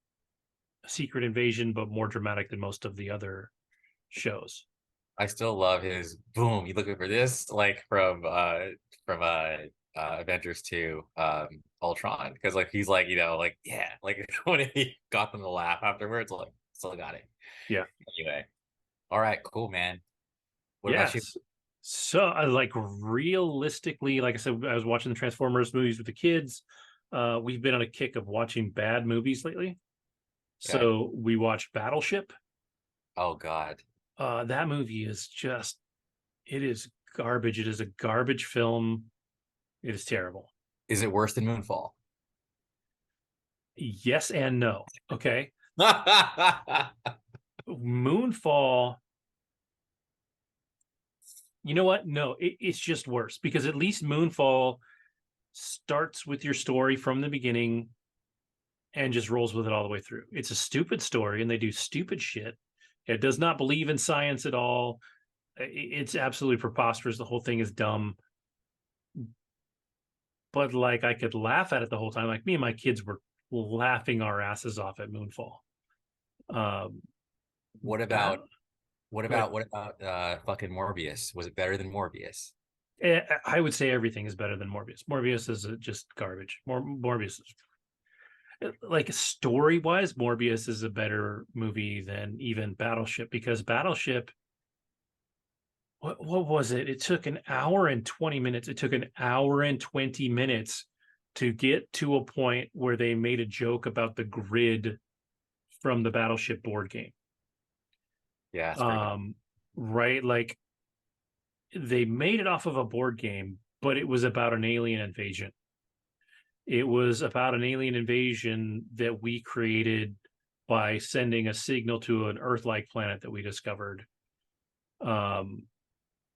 Speaker 2: Secret Invasion, but more dramatic than most of the other shows.
Speaker 1: I still love his boom. You looking for this, like from Avengers 2, Ultron, because like he's like, like yeah, like when he got them to laugh afterwards, like still got it.
Speaker 2: Yeah.
Speaker 1: Anyway, all right, cool, man. What about you?
Speaker 2: Yes. So I like realistically, like I said, I was watching the Transformers movies with the kids. We've been on a kick of watching bad movies lately.
Speaker 1: Okay.
Speaker 2: So we watched Battleship.
Speaker 1: Oh God.
Speaker 2: That movie is just, it is garbage. It is a garbage film. It is terrible.
Speaker 1: Is it worse than Moonfall?
Speaker 2: Yes and no. Okay. Moonfall, you know what? No, it's just worse because at least Moonfall starts with your story from the beginning and just rolls with it all the way through. It's a stupid story and they do stupid shit. It does not believe in science at all. It's absolutely preposterous. The whole thing is dumb. But like I could laugh at it the whole time. Like me and my kids were laughing our asses off at Moonfall. Um,
Speaker 1: What
Speaker 2: Bat-
Speaker 1: about
Speaker 2: But
Speaker 1: what about fucking Morbius? Was it better than Morbius?
Speaker 2: I would say everything is better than Morbius. Morbius is just garbage. Morbius is like story wise, Morbius is a better movie than even Battleship, because Battleship, what was it? It took an hour and 20 minutes. It took an hour and 20 minutes to get to a point where they made a joke about the grid from the Battleship board game.
Speaker 1: Yeah, it's pretty good.
Speaker 2: Right? Like they made it off of a board game, but it was about an alien invasion. It was about an alien invasion that we created by sending a signal to an Earth-like planet that we discovered,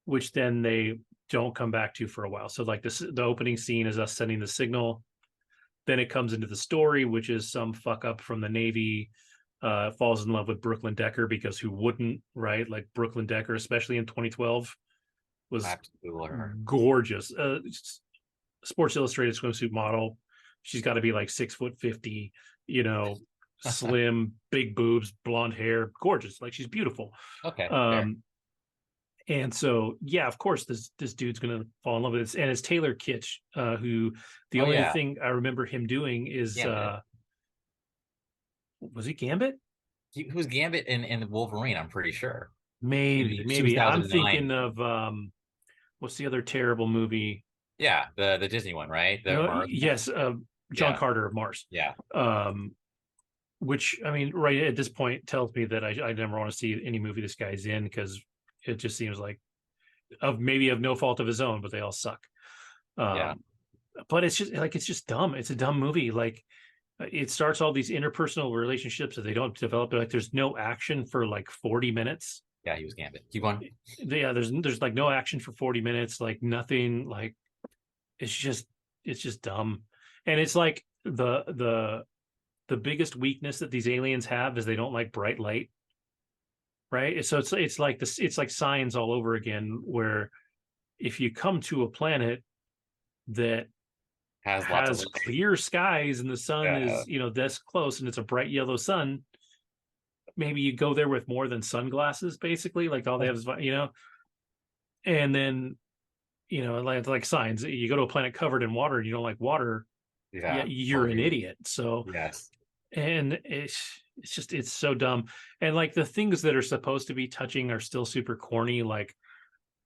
Speaker 2: which then they don't come back to for a while. So, like the opening scene is us sending the signal. Then it comes into the story, which is some fuck up from the Navy falls in love with Brooklyn Decker, because who wouldn't, right? Like Brooklyn Decker, especially in 2012,
Speaker 1: I
Speaker 2: was
Speaker 1: have to Google her.
Speaker 2: gorgeous. Sports Illustrated swimsuit model. She's got to be like 6'50", slim, big boobs, blonde hair, gorgeous. Like she's beautiful.
Speaker 1: Okay, fair.
Speaker 2: And so, yeah, of course, this dude's gonna fall in love with it. And it's Taylor Kitsch, who the
Speaker 1: Oh
Speaker 2: only
Speaker 1: yeah,
Speaker 2: thing I remember him doing is
Speaker 1: Gambit.
Speaker 2: was he Gambit?
Speaker 1: He was Gambit in Wolverine, I'm pretty sure. In
Speaker 2: Maybe,
Speaker 1: like
Speaker 2: maybe. I'm
Speaker 1: 2009.
Speaker 2: thinking of what's the other terrible movie?
Speaker 1: Yeah, the Disney one, right? The
Speaker 2: No,
Speaker 1: Mars one.
Speaker 2: yes, John
Speaker 1: Yeah,
Speaker 2: Carter of Mars.
Speaker 1: yeah,
Speaker 2: Um, which I mean, right at this point tells me that I never want to see any movie this guy's in, because it just seems like of no fault of his own, but they all suck.
Speaker 1: yeah.
Speaker 2: Um, but it's just dumb. It's a dumb movie. Like it starts all these interpersonal relationships that they don't develop. Like there's no action for like 40 minutes.
Speaker 1: Yeah, he was Gambit. Keep on.
Speaker 2: Yeah, there's like no action for 40 minutes. Like nothing. Like it's just dumb. And it's like the biggest weakness that these aliens have is they don't like bright light, right? So it's like this. It's like science all over again, where if you come to a planet that
Speaker 1: Has lots of
Speaker 2: has
Speaker 1: light.
Speaker 2: clear skies and the sun
Speaker 1: Yeah,
Speaker 2: is this close and it's a bright yellow sun, maybe you go there with more than sunglasses, basically, like all they have is and then like signs, you go to a planet covered in water and you don't like water, yeah,
Speaker 1: yeah.
Speaker 2: you're
Speaker 1: Or
Speaker 2: an
Speaker 1: you.
Speaker 2: idiot. So,
Speaker 1: Yes.
Speaker 2: and it's so dumb. And like the things that are supposed to be touching are still super corny. Like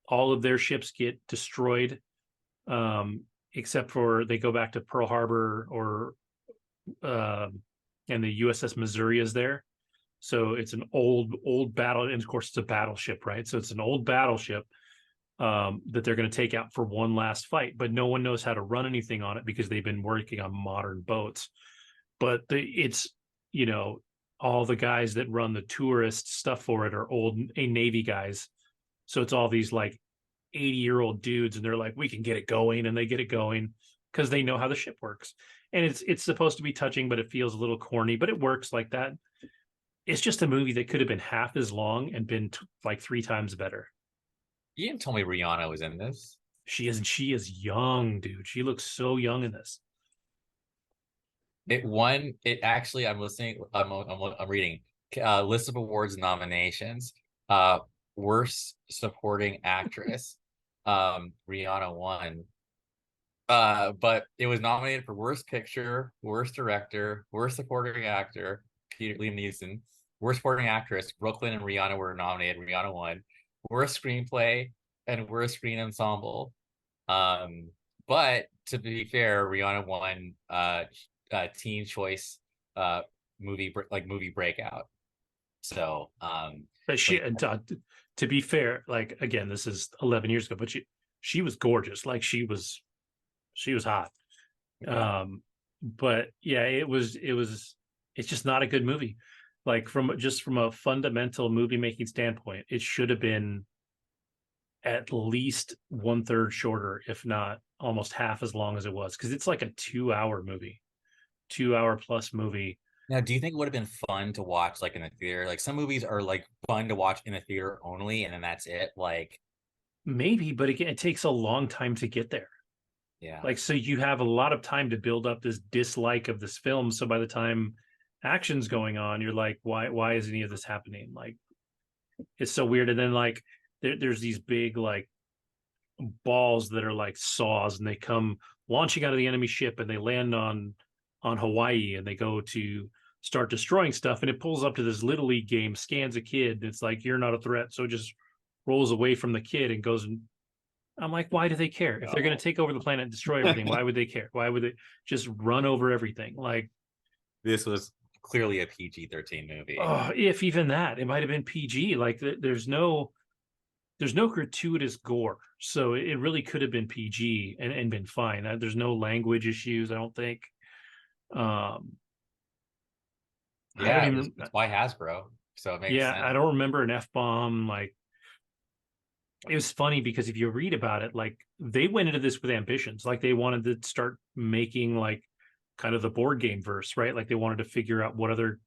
Speaker 2: all of their ships get destroyed, except for they go back to Pearl Harbor, or and the USS Missouri is there. So it's an old battle, and of course it's a battleship, right? So it's an old battleship that they're going to take out for one last fight, but no one knows how to run anything on it because they've been working on modern boats. But it's all the guys that run the tourist stuff for it are old Navy guys. So it's all these like 80-year-old dudes, and they're like, we can get it going, and they get it going because they know how the ship works. And it's supposed to be touching, but it feels a little corny, but it works like that. It's just a movie that could have been half as long and been like 3 times better.
Speaker 1: You didn't tell me Rihanna was in this.
Speaker 2: She is young, dude. She looks so young in this.
Speaker 1: It won. It actually. I'm listening. I'm reading. List of awards and nominations. Uh, Worst supporting actress. Rihanna won. But it was nominated for worst picture, worst director, worst supporting actor, Liam Neeson, worst supporting actress. Brooklyn and Rihanna were nominated. Rihanna won. Worst screenplay and worst screen ensemble. Um, but to be fair, Rihanna won Teen Choice uh movie breakout. So
Speaker 2: But
Speaker 1: but
Speaker 2: she, to be fair, like again, this is 11 years ago, but she was gorgeous. Like she was hot.
Speaker 1: yeah,
Speaker 2: But yeah, it's just not a good movie. Like from a fundamental movie making standpoint, it should have been at least 1/3 shorter, if not almost half as long as it was, because it's like a 2-hour movie, 2-hour plus movie.
Speaker 1: now, do you think it would have been fun to watch like in the theater? Like some movies are like fun to watch in the theater only, and then that's it. Like,
Speaker 2: Maybe, but again, it takes a long time to get there.
Speaker 1: yeah,
Speaker 2: Like, so you have a lot of time to build up this dislike of this film. So by the time action's going on, you're like, why is any of this happening? Like, It's so weird. And then like there's these big like balls that are like saws, and they come launching out of the enemy ship, and they land on Hawaii, and they go to start destroying stuff, and it pulls up to this little league game, scans a kid, and it's like, you're not a threat, so it just rolls away from the kid and goes. And I'm like, why do they care? If they're going to take over the planet and destroy everything, why would they care? Why would they just run over everything? Like,
Speaker 1: This was clearly a PG-13 movie.
Speaker 2: oh, if even that, it might have been PG. Like, there's no gratuitous gore, so it really could have been PG and been fine. There's no language issues, I don't think. I don't
Speaker 1: Yeah,
Speaker 2: even.
Speaker 1: it's by Hasbro, so it makes
Speaker 2: Yeah,
Speaker 1: sense.
Speaker 2: I don't remember an F bomb. Like, it was funny because if you read about it, like they went into this with ambitions, like they wanted to start making like kind of the board game verse, right? Like they wanted to figure out what other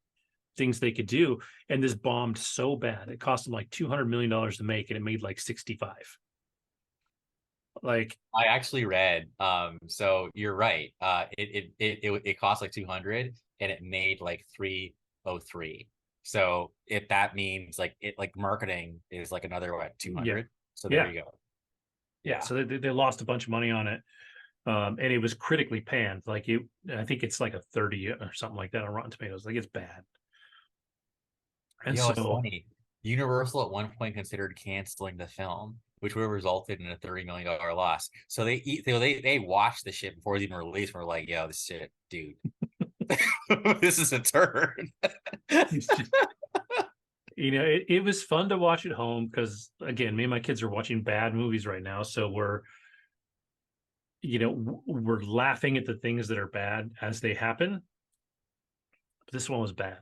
Speaker 2: things they could do, and this bombed so bad it cost them like $200 million to make, and it made like 65. Like,
Speaker 1: I actually read, so you're right. It cost like 200 and it made like 303. So if that means like it like marketing is like another what
Speaker 2: yeah,
Speaker 1: 200. So there
Speaker 2: yeah,
Speaker 1: you go.
Speaker 2: yeah.
Speaker 1: Yeah.
Speaker 2: So they lost a bunch of money on it. And it was critically panned. Like it, I think it's like a 30 or something like that on Rotten Tomatoes. Like it's bad. And
Speaker 1: It's
Speaker 2: so
Speaker 1: funny. Universal at one point considered canceling the film, which would have resulted in a $30 million loss. So they watched the shit before it was even released and were like, yo, this shit, dude. This is a turn.
Speaker 2: it was fun to watch at home because again, me and my kids are watching bad movies right now. So we're laughing at the things that are bad as they happen. But this one was bad.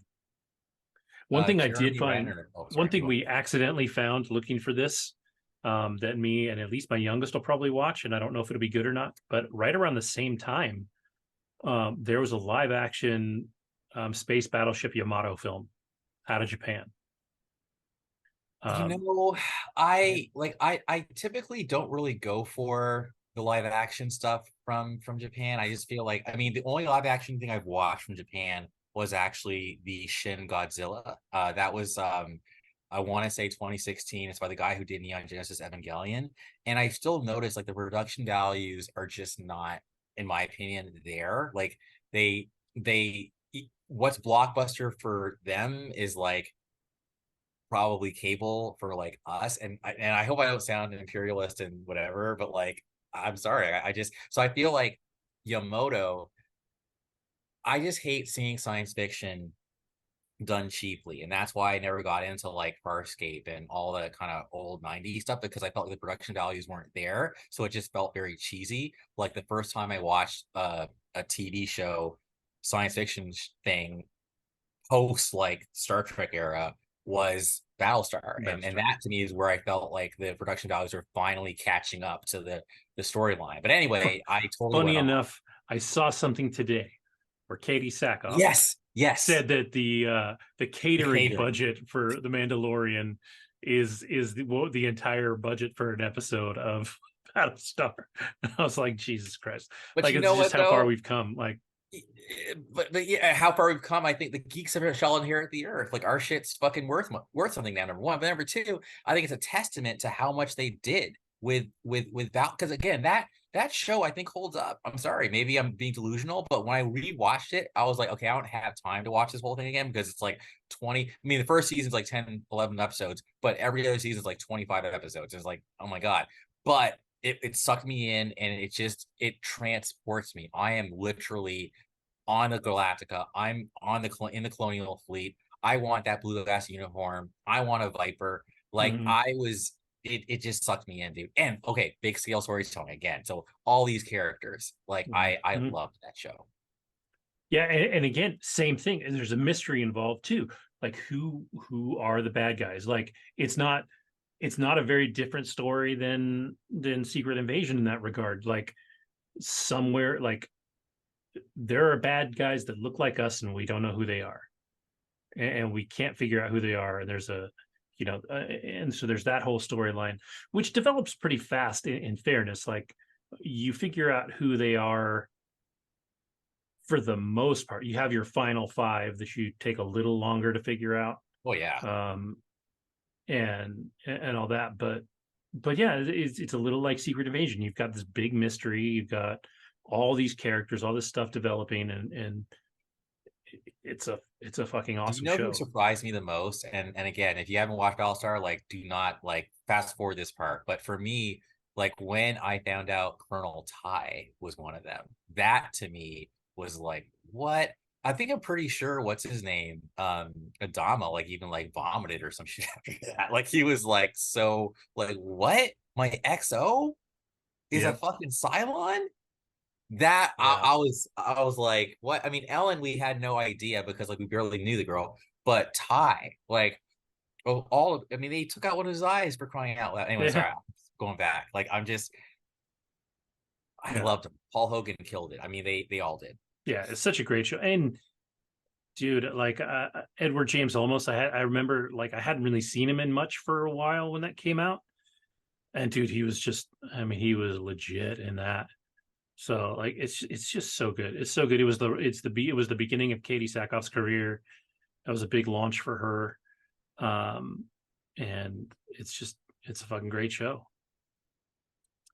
Speaker 2: One thing I did
Speaker 1: Jeremy
Speaker 2: find,
Speaker 1: Renner. Oh,
Speaker 2: one
Speaker 1: sorry.
Speaker 2: thing we accidentally found looking for this, that me and at least my youngest will probably watch, and I don't know if it'll be good or not, but right around the same time, there was a live action space battleship Yamato film out of Japan.
Speaker 1: You
Speaker 2: Um,
Speaker 1: know, I typically don't really go for the live action stuff from Japan. I just feel like I mean the only live action thing I've watched from Japan was actually the Shin Godzilla. That was I want to say 2016. It's by the guy who did Neon Genesis Evangelion. And I still notice like the production values are just not, in my opinion, there. Like they what's blockbuster for them is like probably cable for like us. And I hope I don't sound imperialist and whatever, but like I'm sorry. I just so I feel like Yamoto, I just hate seeing science fiction done cheaply. And that's why I never got into like Farscape and all that kind of old 90s stuff because I felt like the production values weren't there. So it just felt very cheesy. Like the first time I watched a TV show science fiction thing post like Star Trek era was Battlestar, and that to me is where I felt like the production values are finally catching up to the storyline. But anyway, I totally
Speaker 2: Funny
Speaker 1: went off.
Speaker 2: enough, I saw something today where Katie Sackhoff
Speaker 1: Yes, yes,
Speaker 2: said that the
Speaker 1: the
Speaker 2: catering
Speaker 1: catering.
Speaker 2: budget for The Mandalorian is the entire budget for an episode of Battlestar. And I was like, Jesus Christ!
Speaker 1: But
Speaker 2: Like
Speaker 1: you
Speaker 2: it's
Speaker 1: know
Speaker 2: just
Speaker 1: what
Speaker 2: how far
Speaker 1: though?
Speaker 2: we've come. Like,
Speaker 1: But yeah, how far we've come. I think the geeks shall inherit the earth. Like our shit's fucking worth something now. Number one, but number two, I think it's a testament to how much they did with Val. Because again, that show I think holds up. I'm sorry, maybe I'm being delusional, but when I rewatched it, I was like, okay, I don't have time to watch this whole thing again because it's like 20. I mean, the first season's like 10, 11 episodes, but every other season's like 25 episodes. It's like, oh my god. But it sucked me in and it transports me. I am literally on the Galactica. I'm on in the Colonial Fleet. I want that blue glass uniform. I want a Viper. Like
Speaker 2: mm-hmm,
Speaker 1: I was, it just sucked me in, dude. And okay, big scale storytelling again. So all these characters, like I
Speaker 2: mm-hmm.
Speaker 1: loved that show.
Speaker 2: Yeah, and again, same thing. And there's a mystery involved too. Like who are the bad guys? Like it's not a very different story than Secret Invasion in that regard. Like somewhere like there are bad guys that look like us and we don't know who they are, and we can't figure out who they are. And there's and so there's that whole storyline, which develops pretty fast in fairness. Like you figure out who they are for the most part. You have your final five that you take a little longer to figure out.
Speaker 1: Oh yeah.
Speaker 2: Um, and all that. But yeah, it's a little like Secret Invasion. You've got this big mystery, you've got all these characters, all this stuff developing, and it's a fucking
Speaker 1: Do you
Speaker 2: awesome
Speaker 1: know who
Speaker 2: show.
Speaker 1: surprised me the most? And again, if you haven't watched All Star, like do not like fast forward this part. But for me, like when I found out Colonel Ty was one of them, that to me was like, what? I think I'm pretty sure what's his name? Adama, like even like vomited or some shit after that. Like he was like so like, what? My XO is a
Speaker 2: Yep.
Speaker 1: fucking Cylon? That
Speaker 2: Yeah.
Speaker 1: I was like, what? I mean, Ellen, we had no idea because like we barely knew the girl, but Ty, like, oh, I mean, they took out one of his eyes for crying out loud. Anyway,
Speaker 2: Yeah.
Speaker 1: sorry, I'm going back. Like, I
Speaker 2: Yeah.
Speaker 1: loved him. Paul Hogan killed it. I mean, they all did.
Speaker 2: Yeah. It's such a great show. And dude, like Edward James Olmos, I remember like I hadn't really seen him in much for a while when that came out. And dude, he was just, I mean, he was legit in that. So like it's just so good. It's so good. It was the beginning of Katie Sackhoff's career. That was a big launch for her. And it's a fucking great show.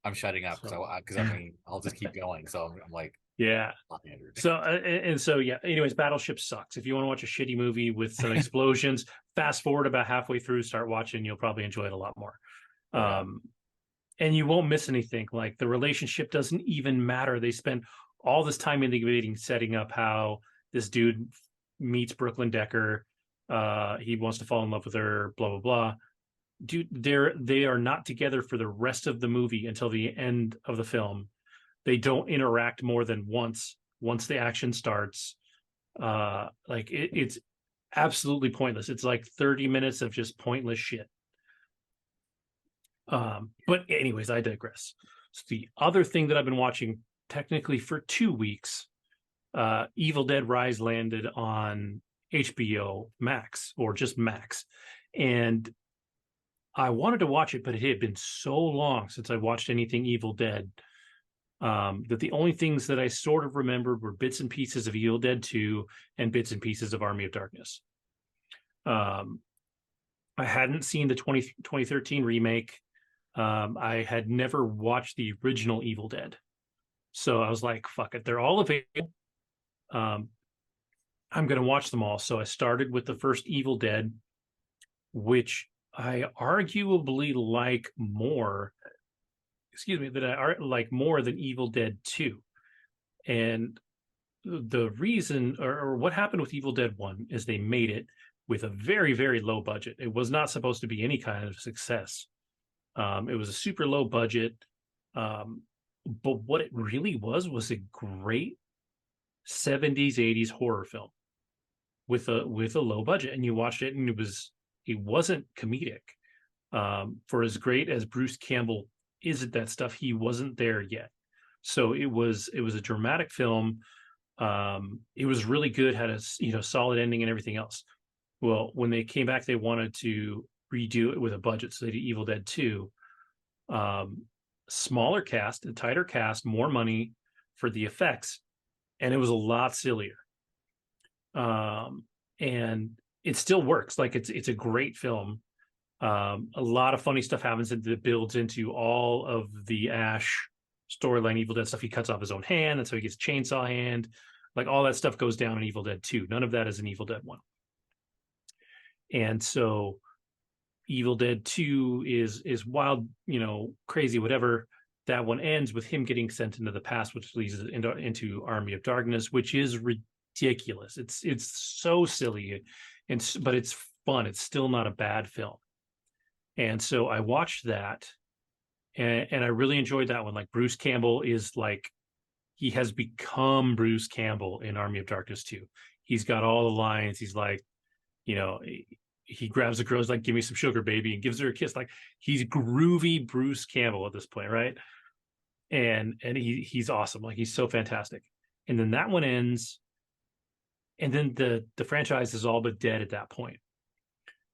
Speaker 1: I'm shutting up
Speaker 2: So
Speaker 1: because I mean, I'll just keep going. So I'm like,
Speaker 2: yeah.
Speaker 1: fuck Andrew.
Speaker 2: So and so yeah. Anyways, Battleship sucks. If you want to watch a shitty movie with some explosions, fast forward about halfway through, start watching. You'll probably enjoy it a lot more.
Speaker 1: Okay.
Speaker 2: Um, and you won't miss anything. Like the relationship doesn't even matter. They spend all this time in the beginning setting up how this dude meets Brooklyn Decker. He wants to fall in love with her. Blah blah blah. Dude, they are not together for the rest of the movie until the end of the film. They don't interact more than once the action starts. Like it's absolutely pointless. It's like 30 minutes of just pointless shit. But anyways, I digress. So the other thing that I've been watching technically for 2 weeks, Evil Dead Rise landed on HBO Max or just Max. And I wanted to watch it, but it had been so long since I watched anything Evil Dead, that the only things that I sort of remembered were bits and pieces of Evil Dead 2 and bits and pieces of Army of Darkness. Um, I hadn't seen the 2013 remake. I had never watched the original Evil Dead. So I was like, fuck it, they're all available. Um, I'm going to watch them all. So I started with the first Evil Dead, which I arguably like more, excuse me, that I like more than Evil Dead 2. And the reason or what happened with Evil Dead 1 is they made it with a very, very low budget. It was not supposed to be any kind of success. It was a super low budget. Um, but what it really was a great 70s, 80s horror film with a low budget. And you watched it and it wasn't comedic. For as great as Bruce Campbell is at that stuff, he wasn't there yet. So it was a dramatic film. It was really good, had a solid ending and everything else. Well, when they came back, they wanted to redo it with a budget, so they did Evil Dead 2. Um, Smaller cast, a tighter cast, more money for the effects, and it was a lot sillier. And it still works. Like it's a great film. A lot of funny stuff happens that builds into all of the Ash storyline, Evil Dead stuff. He cuts off his own hand, and so he gets chainsaw hand. Like all that stuff goes down in Evil Dead 2. None of that is in Evil Dead 1. And so Evil Dead 2 is wild, crazy, whatever. That one ends with him getting sent into the past, which leads into Army of Darkness, which is ridiculous. It's so silly, but it's fun. It's still not a bad film. And so I watched that, and I really enjoyed that one. Like Bruce Campbell is like he has become Bruce Campbell in Army of Darkness 2. He's got all the lines. He's like, you know, he grabs the girl's like, "Give me some sugar, baby," and gives her a kiss. Like he's groovy Bruce Campbell at this point, right? And he's awesome. Like he's so fantastic. And then that one ends, and then the franchise is all but dead at that point.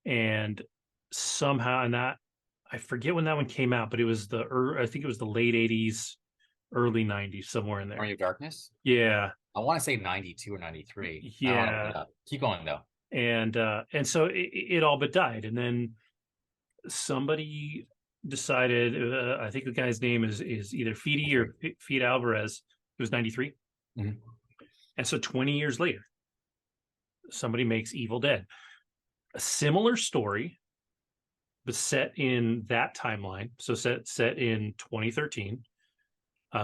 Speaker 2: And somehow, and that I forget when that one came out, but it was I think it was the late '80s, early '90s, somewhere in there.
Speaker 1: Army of Darkness.
Speaker 2: Yeah,
Speaker 1: I want to say 92 or 93. I don't want to look
Speaker 2: yeah.
Speaker 1: it up. Keep going though.
Speaker 2: And so it all but died, and then somebody decided, I think the guy's name is either Fede or Fede Alvarez. It was 93.
Speaker 1: Mhm.
Speaker 2: And so 20 years later, somebody makes Evil Dead. A similar story, but set in that timeline. So set in 2013.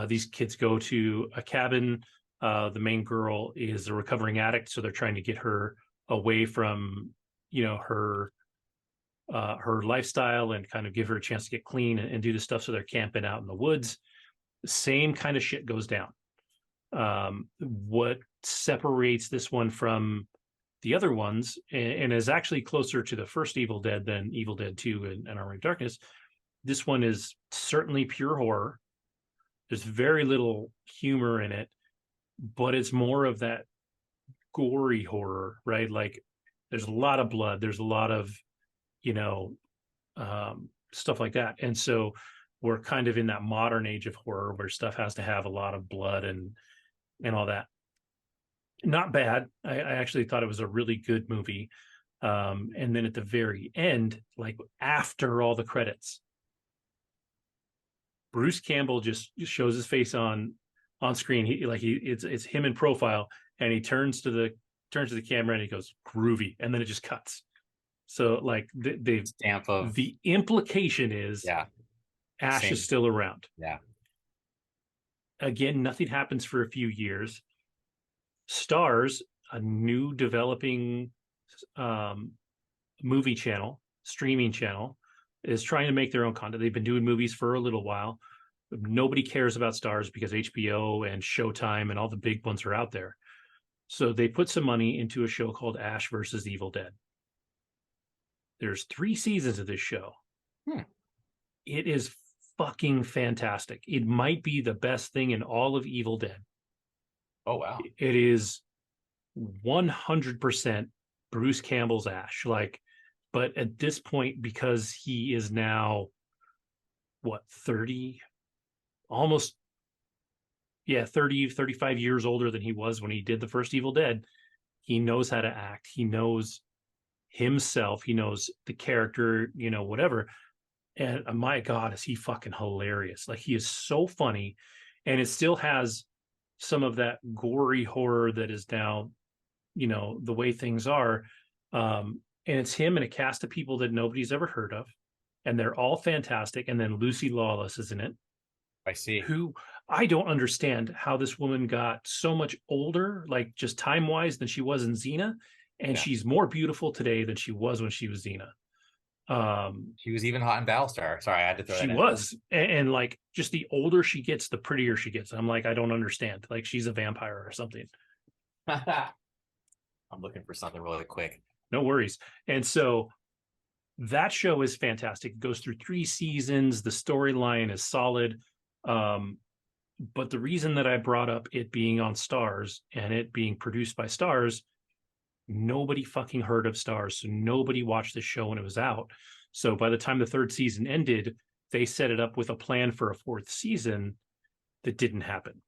Speaker 2: These kids go to a cabin. The main girl is a recovering addict, so they're trying to get her away from, her lifestyle and kind of give her a chance to get clean and do the stuff. So they're camping out in the woods. Same kind of shit goes down. What separates this one from the other ones, and is actually closer to the first Evil Dead than Evil Dead 2 and Army of Darkness, this one is certainly pure horror. There's very little humor in it, but it's more of that gory horror, right? Like there's a lot of blood, there's a lot of, you know, stuff like that. And so we're kind of in that modern age of horror where stuff has to have a lot of blood and all that. Not bad. I actually thought it was a really good movie. And then at the very end, like after all the credits, Bruce Campbell just shows his face on screen. It's him in profile, and he turns to the camera and he goes groovy, and then it just cuts. So like the implication is,
Speaker 1: yeah,
Speaker 2: Ash
Speaker 1: same.
Speaker 2: is still around.
Speaker 1: Yeah.
Speaker 2: Again, nothing happens for a few years. Stars, a new developing movie channel, streaming channel, is trying to make their own content. They've been doing movies for a little while. Nobody cares about Stars because HBO and Showtime and all the big ones are out there. So they put some money into a show called Ash versus Evil Dead. There's 3 seasons of this show. It is fucking fantastic. It might be the best thing in all of Evil Dead.
Speaker 1: Oh, wow.
Speaker 2: It is 100% Bruce Campbell's Ash. Like, but at this point, because he is now, what, 30? Almost, yeah, 30, 35 years older than he was when he did the first Evil Dead. He knows how to act. He knows himself. He knows the character, whatever. And my God, is he fucking hilarious. Like, he is so funny. And it still has some of that gory horror that is now, the way things are. And it's him and a cast of people that nobody's ever heard of. And they're all fantastic. And then Lucy Lawless is in it.
Speaker 1: I see.
Speaker 2: Who I don't understand how this woman got so much older, like just time-wise, than she was in Xena. And she's more beautiful today than she was when she was Xena.
Speaker 1: She was even hot in Battlestar. Sorry, I had to throw that in.
Speaker 2: She was. And like, just the older she gets, the prettier she gets. I'm like, I don't understand. Like, she's a vampire or something.
Speaker 1: I'm looking for something really quick.
Speaker 2: No worries. And so that show is fantastic. It goes through 3 seasons. The storyline is solid. But the reason that I brought up it being on Stars and it being produced by Stars, nobody fucking heard of Stars. So nobody watched the show when it was out. So by the time the 3rd season ended, they set it up with a plan for a 4th season that didn't happen.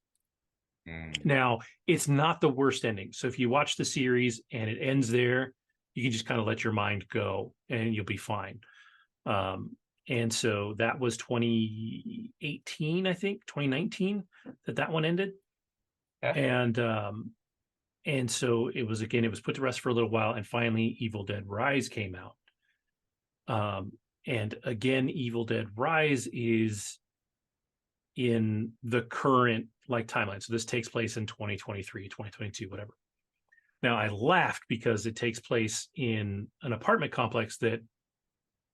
Speaker 2: Now, it's not the worst ending. So if you watch the series and it ends there, you can just kind of let your mind go and you'll be fine. And so that was 2018, I think, 2019 that one ended. Yeah. And so it was put to rest for a little while, and finally Evil Dead Rise came out. And again, Evil Dead Rise is in the current timeline. So this takes place in 2023, 2022, whatever. Now I laughed because it takes place in an apartment complex that,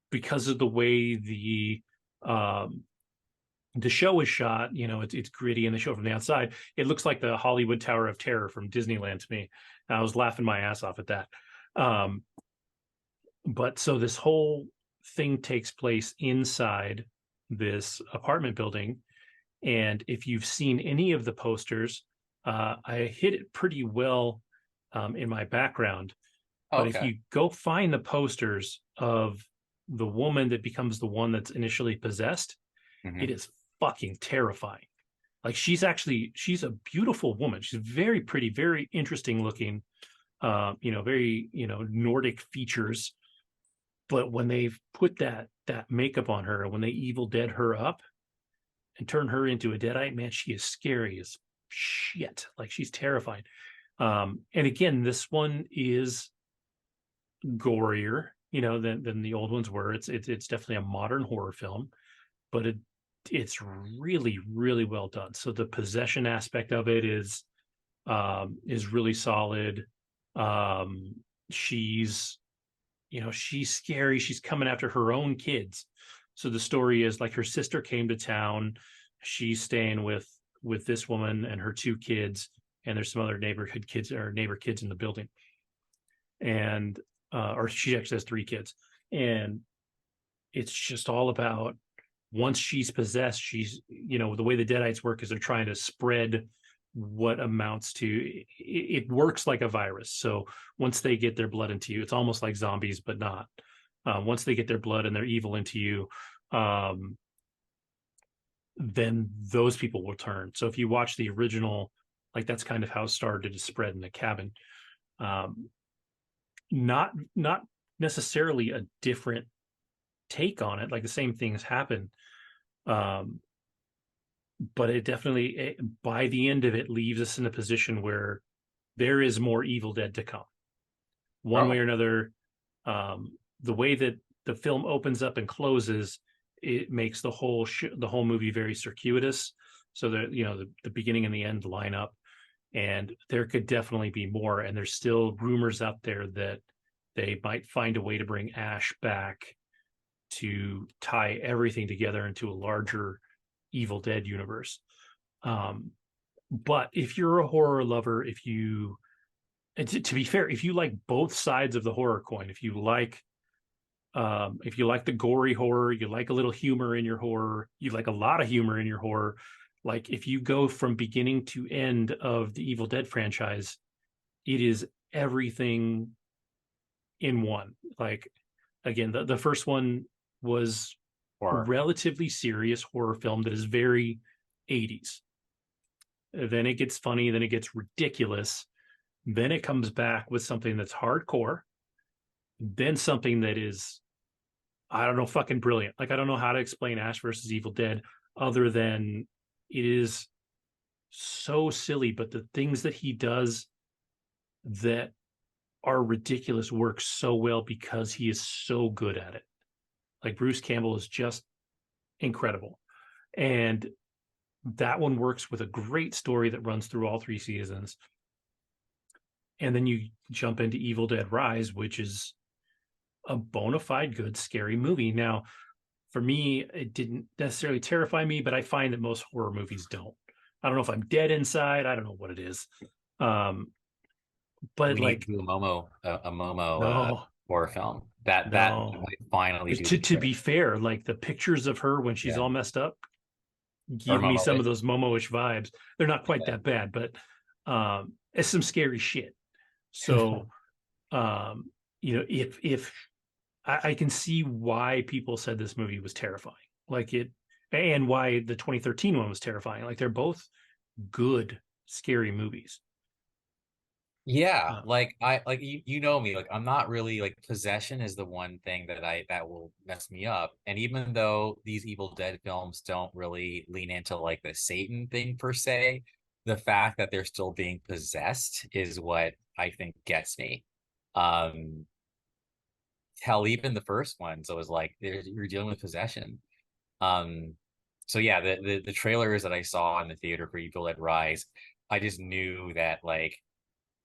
Speaker 2: because of the way the show is shot, it's gritty, and the show from the outside, it looks like the Hollywood Tower of Terror from Disneyland to me. And I was laughing my ass off at that. But so this whole thing takes place inside this apartment building. And if you've seen any of the posters, I hit it pretty well in my background. But if you go find the posters of the woman that becomes the one that's initially possessed, it is fucking terrifying. Like, she's a beautiful woman. She's very pretty, very interesting looking, very, Nordic features. But when they've put that makeup on her, when they Evil Dead her up and turn her into a Deadite, man, she is scary as shit. Like, she's terrifying. And again, this one is gorier, than the old ones were. It's definitely a modern horror film, but it's really, really well done. So the possession aspect of it is really solid. She's she's scary. She's coming after her own kids. So the story is like her sister came to town. She's staying with this woman and her two kids, and there's some other neighborhood kids or neighbor kids in the building. And or she actually has three kids. And it's just all about, once she's possessed, she's, the way the Deadites work is they're trying to spread what amounts to, it works like a virus. So once they get their blood into you, it's almost like zombies, but not. Once they get their blood and their evil into you, then those people will turn. So if you watch the original, like, that's kind of how it started to spread in the cabin. Not necessarily a different take on it, like the same things happen, but it definitely, by the end of it, leaves us in a position where there is more Evil Dead to come, one way or another. The way that the film opens up and closes, it makes the whole movie very circuitous, so that the beginning and the end line up, and there could definitely be more. And there's still rumors out there that they might find a way to bring Ash back to tie everything together into a larger Evil Dead universe. But if you're a horror lover, and to be fair, if you like both sides of the horror coin, if you like the gory horror, you like a little humor in your horror, you like a lot of humor in your horror, like, if you go from beginning to end of the Evil Dead franchise, it is everything in one. Like, again, the first one was
Speaker 1: Horror.
Speaker 2: relatively serious horror film that is very 80s. Then it gets funny, then it gets ridiculous, then it comes back with something that's hardcore, then something that is, I don't know, fucking brilliant. Like, I don't know how to explain Ash versus Evil Dead other than it is so silly, but the things that he does that are ridiculous work so well because he is so good at it. Like, Bruce Campbell is just incredible. And that one works with a great story that runs through all three seasons. And then you jump into Evil Dead Rise, which is a bona fide good scary movie. Now, for me, it didn't necessarily terrify me, but I find that most horror movies don't. I don't know if I'm dead inside. I don't know what it is. But
Speaker 1: We need
Speaker 2: like,
Speaker 1: to do a Momo
Speaker 2: no,
Speaker 1: horror film. That
Speaker 2: no.
Speaker 1: might finally do
Speaker 2: To
Speaker 1: the
Speaker 2: be fair, like, the pictures of her when she's
Speaker 1: yeah.
Speaker 2: all messed up
Speaker 1: Or
Speaker 2: give me
Speaker 1: Momo.
Speaker 2: some of those Momo-ish vibes. They're not quite that bad, but it's some scary shit. So if I can see why people said this movie was terrifying, like it, and why the 2013 one was terrifying. Like, they're both good scary movies.
Speaker 1: Yeah,
Speaker 2: Uh,
Speaker 1: like I like you know me, like I'm not really like, possession is the one thing that will mess me up. And even though these Evil Dead films don't really lean into like the Satan thing per se, the fact that they're still being possessed is what I think gets me. Um Hell, even the first ones, I was like, you're dealing with possession. Um so yeah, the trailers that I saw in the theater for Evil Dead Rise, I just knew that, like,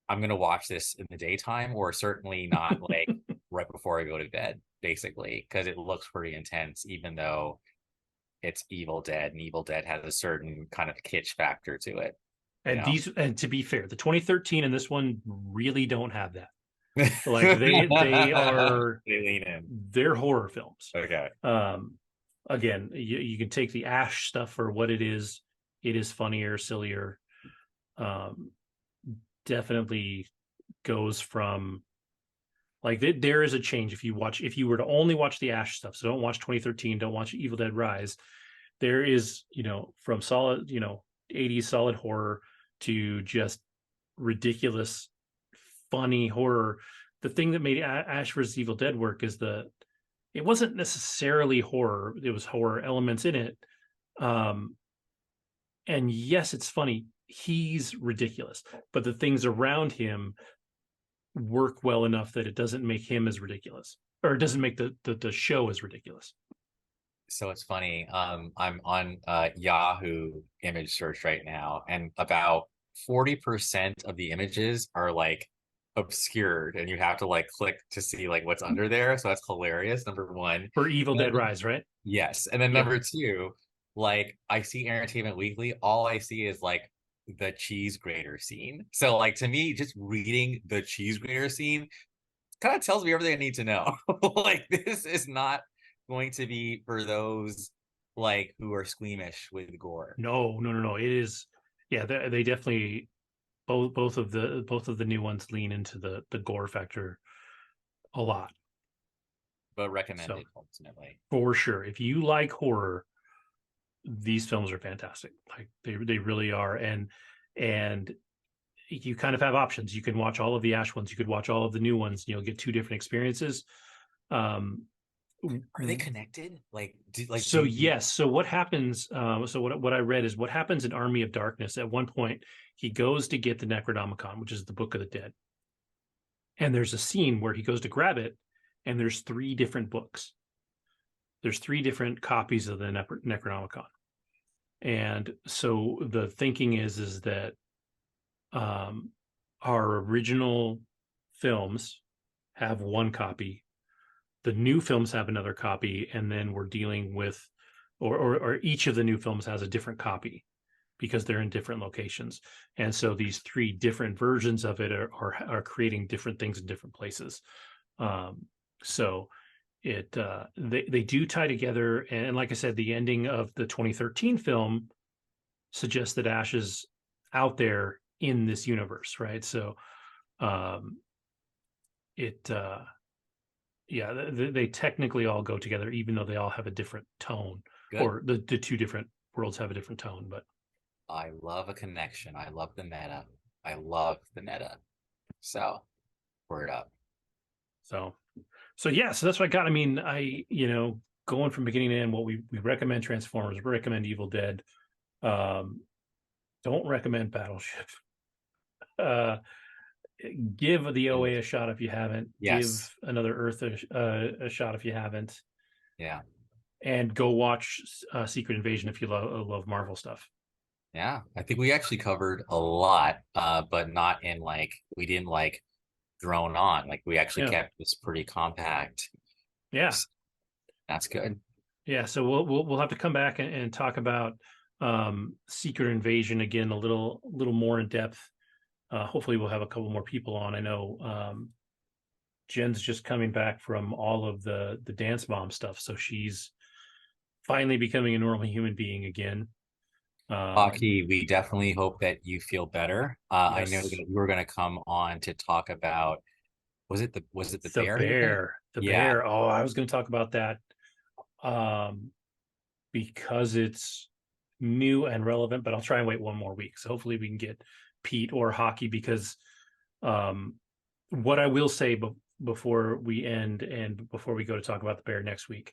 Speaker 1: I'm gonna watch this in the daytime, or certainly not like right before I go to bed, basically, because it looks pretty intense, even though it's Evil Dead, and Evil Dead has a certain kind of kitsch factor to it, you
Speaker 2: and
Speaker 1: know.
Speaker 2: to be fair, the 2013 and this one really don't have that. Like, they are,
Speaker 1: They lean in.
Speaker 2: they're horror films.
Speaker 1: Okay.
Speaker 2: Um, Again, you can take the Ash stuff for what it is. It is funnier, sillier. Um, Definitely goes from, like, there is a change if you were to only watch the Ash stuff. So don't watch 2013, don't watch Evil Dead Rise. There is, from solid, 80s solid horror to just ridiculous, funny horror. The thing that made Ash vs. Evil Dead work is it wasn't necessarily horror. There was horror elements in it. Um, and yes, it's funny. He's ridiculous, but the things around him work well enough that it doesn't make him as ridiculous, or it doesn't make the show as ridiculous.
Speaker 1: So it's funny. I'm on Yahoo image search right now, and about 40% of the images are like obscured, and you have to like click to see like what's under there. So that's hilarious. Number one.
Speaker 2: For Evil
Speaker 1: And
Speaker 2: Dead
Speaker 1: then,
Speaker 2: Rise, right?
Speaker 1: yes. And then
Speaker 2: Yep.
Speaker 1: number two, like I see Entertainment Weekly, all I see is like the cheese grater scene. So like to me, just reading the cheese grater scene kind of tells me everything I need to know. Like this is not going to be for those like who are squeamish with gore.
Speaker 2: No, no, no, no. It is, yeah, they definitely both of the new ones lean into the gore factor a lot.
Speaker 1: But
Speaker 2: So
Speaker 1: recommended ultimately.
Speaker 2: for sure, if you like horror, these films are fantastic. Like they really are. And you kind of have options. You can watch all of the Ash ones. You could watch all of the new ones. You'll get two different experiences. Um,
Speaker 1: Are they connected?
Speaker 2: so yes. So what happens? So what I read is what happens in Army of Darkness. At one point, he goes to get the Necronomicon, which is the Book of the Dead, and there's a scene where he goes to grab it, and there's three different books. There's three different copies of the Necronomicon, and so the thinking is that um, our original films have one copy, the new films have another copy, and then we're dealing with, or each of the new films has a different copy because they're in different locations, and so these three different versions of it are creating different things in different places. So it they do tie together, and like I said, the ending of the 2013 film suggests that Ash is out there in this universe, right? So um, it yeah, they technically all go together, even though they all have a different tone,
Speaker 1: Good.
Speaker 2: or the two different worlds have a different tone. But
Speaker 1: I love a connection. I love the meta. I love the meta. So word up.
Speaker 2: so so yeah, so that's what I got. I mean, going from beginning to end, what we recommend Transformers, we recommend Evil Dead. Um, don't recommend Battleship. Uh, give the
Speaker 1: Ooh,
Speaker 2: OA a shot if you haven't. Give
Speaker 1: yes.
Speaker 2: Another Earth a shot if you haven't,
Speaker 1: Yeah.
Speaker 2: and go watch Secret Invasion if you love Marvel stuff.
Speaker 1: Yeah. I think we actually covered a lot, but not in like we didn't like drone on. Like we actually
Speaker 2: Yeah,
Speaker 1: kept this pretty compact.
Speaker 2: yeah,
Speaker 1: That's good.
Speaker 2: yeah. So we'll have to come back and talk about Secret Invasion again a little more in depth. Hopefully, we'll have a couple more people on. I know Jen's just coming back from all of the dance bomb stuff, so she's finally becoming a normal human being again.
Speaker 1: Aki, we definitely hope that you feel better. I know that
Speaker 2: Yes,
Speaker 1: you were going to come on to talk about, was it the
Speaker 2: the
Speaker 1: bear you were gonna?
Speaker 2: bear, the
Speaker 1: Yeah,
Speaker 2: bear. Oh, I was going to talk about that um, because it's new and relevant, but I'll try and wait one more week. So hopefully we can get Pete or Hockey, because um, what I will say before we end and before we go to talk about the bear next week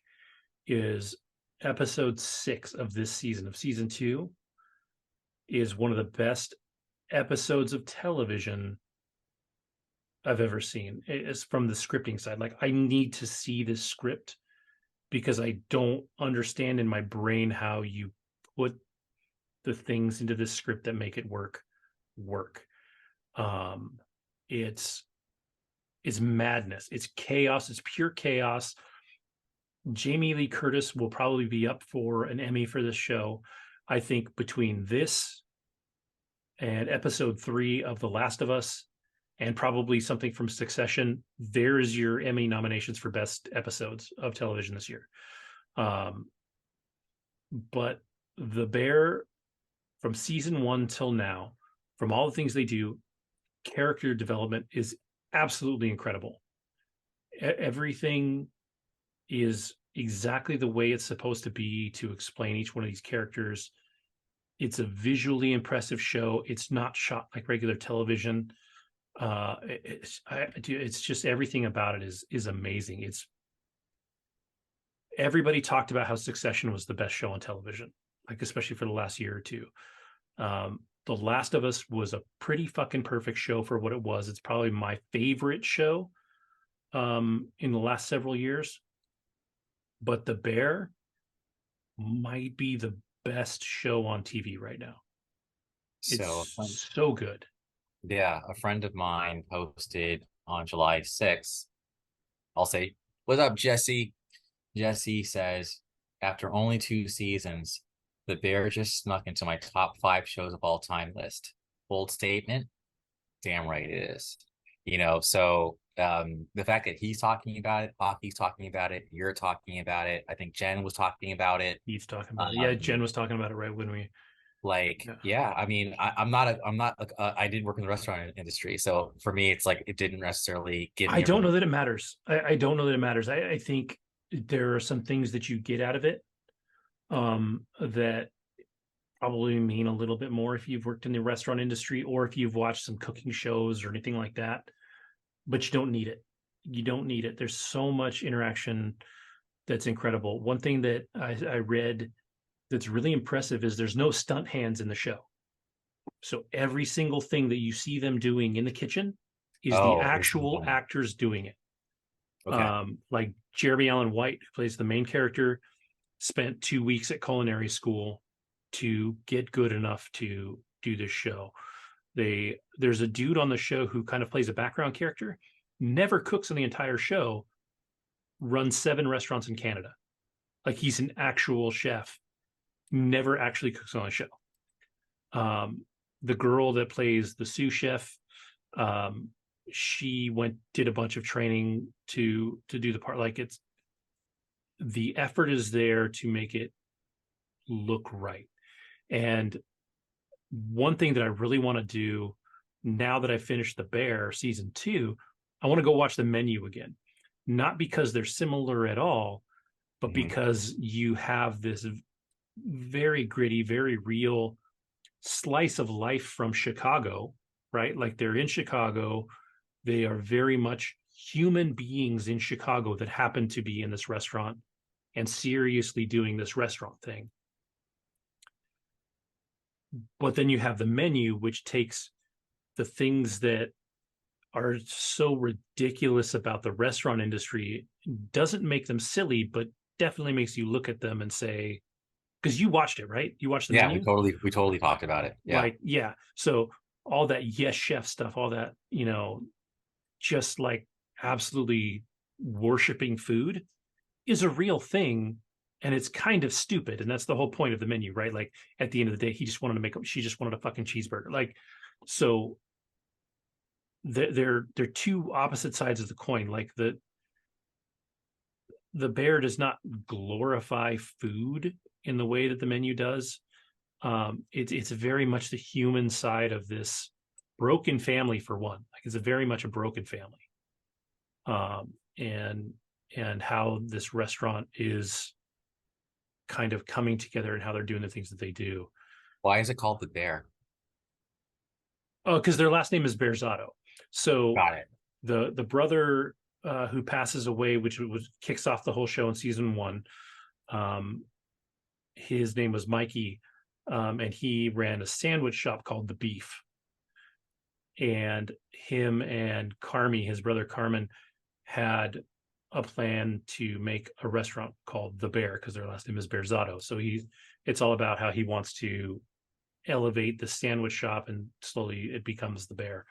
Speaker 2: is episode 6 of this season, of season 2, is one of the best episodes of television I've ever seen. It's from the scripting side. Like, I need to see this script because I don't understand in my brain how you put the things into this script that make it work. Um, it's madness. It's chaos. It's pure chaos. Jamie Lee Curtis will probably be up for an Emmy for this show. I think between this and episode 3 of The Last of Us, and probably something from Succession, there's your Emmy nominations for best episodes of television this year. Um, but The Bear, from season 1 till now, from all the things they do, character development is absolutely incredible. Everything is exactly the way it's supposed to be to explain each one of these characters. It's a visually impressive show. It's not shot like regular television. It's just everything about it is amazing. everybody talked about how Succession was the best show on television, like especially for the last year or two. The Last of Us was a pretty fucking perfect show for what it was. It's probably my favorite show in the last several years. But The Bear might be the best show on TV right now.
Speaker 1: So,
Speaker 2: It's so good.
Speaker 1: yeah, a friend of mine posted on July 6th. I'll say, "What's up, Jesse?" Jesse says, "After only 2 seasons, The Bear just snuck into my top 5 shows of all time list." Bold statement. Damn right it is. So the fact that he's talking about it, Aki's talking about it, you're talking about it. I think Jen was talking about it.
Speaker 2: He's talking about it. Yeah,
Speaker 1: Um,
Speaker 2: Jen was talking about it right when we.
Speaker 1: like,
Speaker 2: Yeah.
Speaker 1: yeah, I mean, I did work in the restaurant industry. So for me, it's like, it didn't necessarily give
Speaker 2: I
Speaker 1: me
Speaker 2: don't
Speaker 1: everything.
Speaker 2: know that it matters. I don't know that it matters. I think there are some things that you get out of it that probably mean a little bit more if you've worked in the restaurant industry or if you've watched some cooking shows or anything like that. But you don't need it. You don't need it. There's so much interaction that's incredible. One thing that I read that's really impressive is there's no stunt hands in the show. So every single thing that you see them doing in the kitchen is the
Speaker 1: Oh, it's
Speaker 2: actual actors doing it.
Speaker 1: okay.
Speaker 2: Like Jeremy Allen White, who plays the main character, spent 2 weeks at culinary school to get good enough to do this show. There's a dude on the show who kind of plays a background character, never cooks in the entire show, runs 7 restaurants in Canada. Like he's an actual chef, never actually cooks on a show. Um, the girl that plays the sous chef, um, she did a bunch of training to do the part. Like it's the effort is there to make it look right. And one thing that I really want to do now that I finished The Bear season 2, I want to go watch The Menu again. Not because they're similar at all, but
Speaker 1: Mhm.
Speaker 2: because you have this very gritty, very real slice of life from Chicago, right? Like they're in Chicago. They are very much human beings in Chicago that happen to be in this restaurant and seriously doing this restaurant thing. But then you have The Menu, which takes the things that are so ridiculous about the restaurant industry, doesn't make them silly, but definitely makes you look at them and say, because you watched it, right? You watched The
Speaker 1: Yeah,
Speaker 2: Menu?
Speaker 1: we totally talked about it. Yeah.
Speaker 2: Like, yeah. So all that yes chef stuff, all that, just like absolutely worshiping food is a real thing. And it's kind of stupid. And that's the whole point of The Menu, right? Like at the end of the day, she just wanted a fucking cheeseburger. Like, so they're two opposite sides of the coin. Like the Bear does not glorify food in the way that The Menu does. It's very much the human side of this broken family for one. Like it's a very much a broken family, um, and and how this restaurant is kind of coming together and how they're doing the things that they do.
Speaker 1: Why is it called The Bear?
Speaker 2: Oh, because their last name is Berzatto. So
Speaker 1: Got it.
Speaker 2: the brother who passes away, which kicks off the whole show in season 1, um, his name was Mikey, and he ran a sandwich shop called The Beef. And him and Carmi, his brother Carmen, had a plan to make a restaurant called The Bear because their last name is Berzatto. So it's all about how he wants to elevate the sandwich shop, and slowly it becomes The Bear.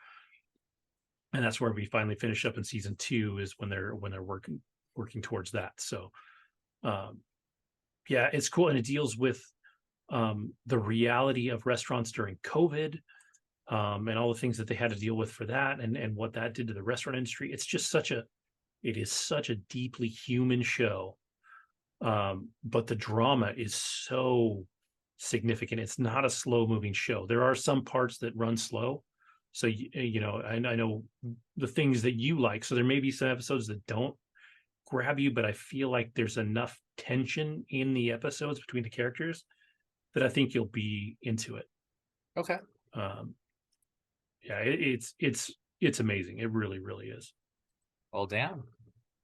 Speaker 2: And that's where we finally finish up in season 2, is when they're working towards that. So um, yeah, it's cool, and it deals with the reality of restaurants during COVID, and all the things that they had to deal with for that, and what that did to the restaurant industry. It is such a deeply human show, but the drama is so significant. It's not a slow moving show. There are some parts that run slow, so I know the things that you like. So there may be some episodes that don't grab you, but I feel like there's enough tension in the episodes between the characters that I think you'll be into it.
Speaker 1: Okay.
Speaker 2: Um, yeah, it's amazing. It really, really is.
Speaker 1: Well, damn.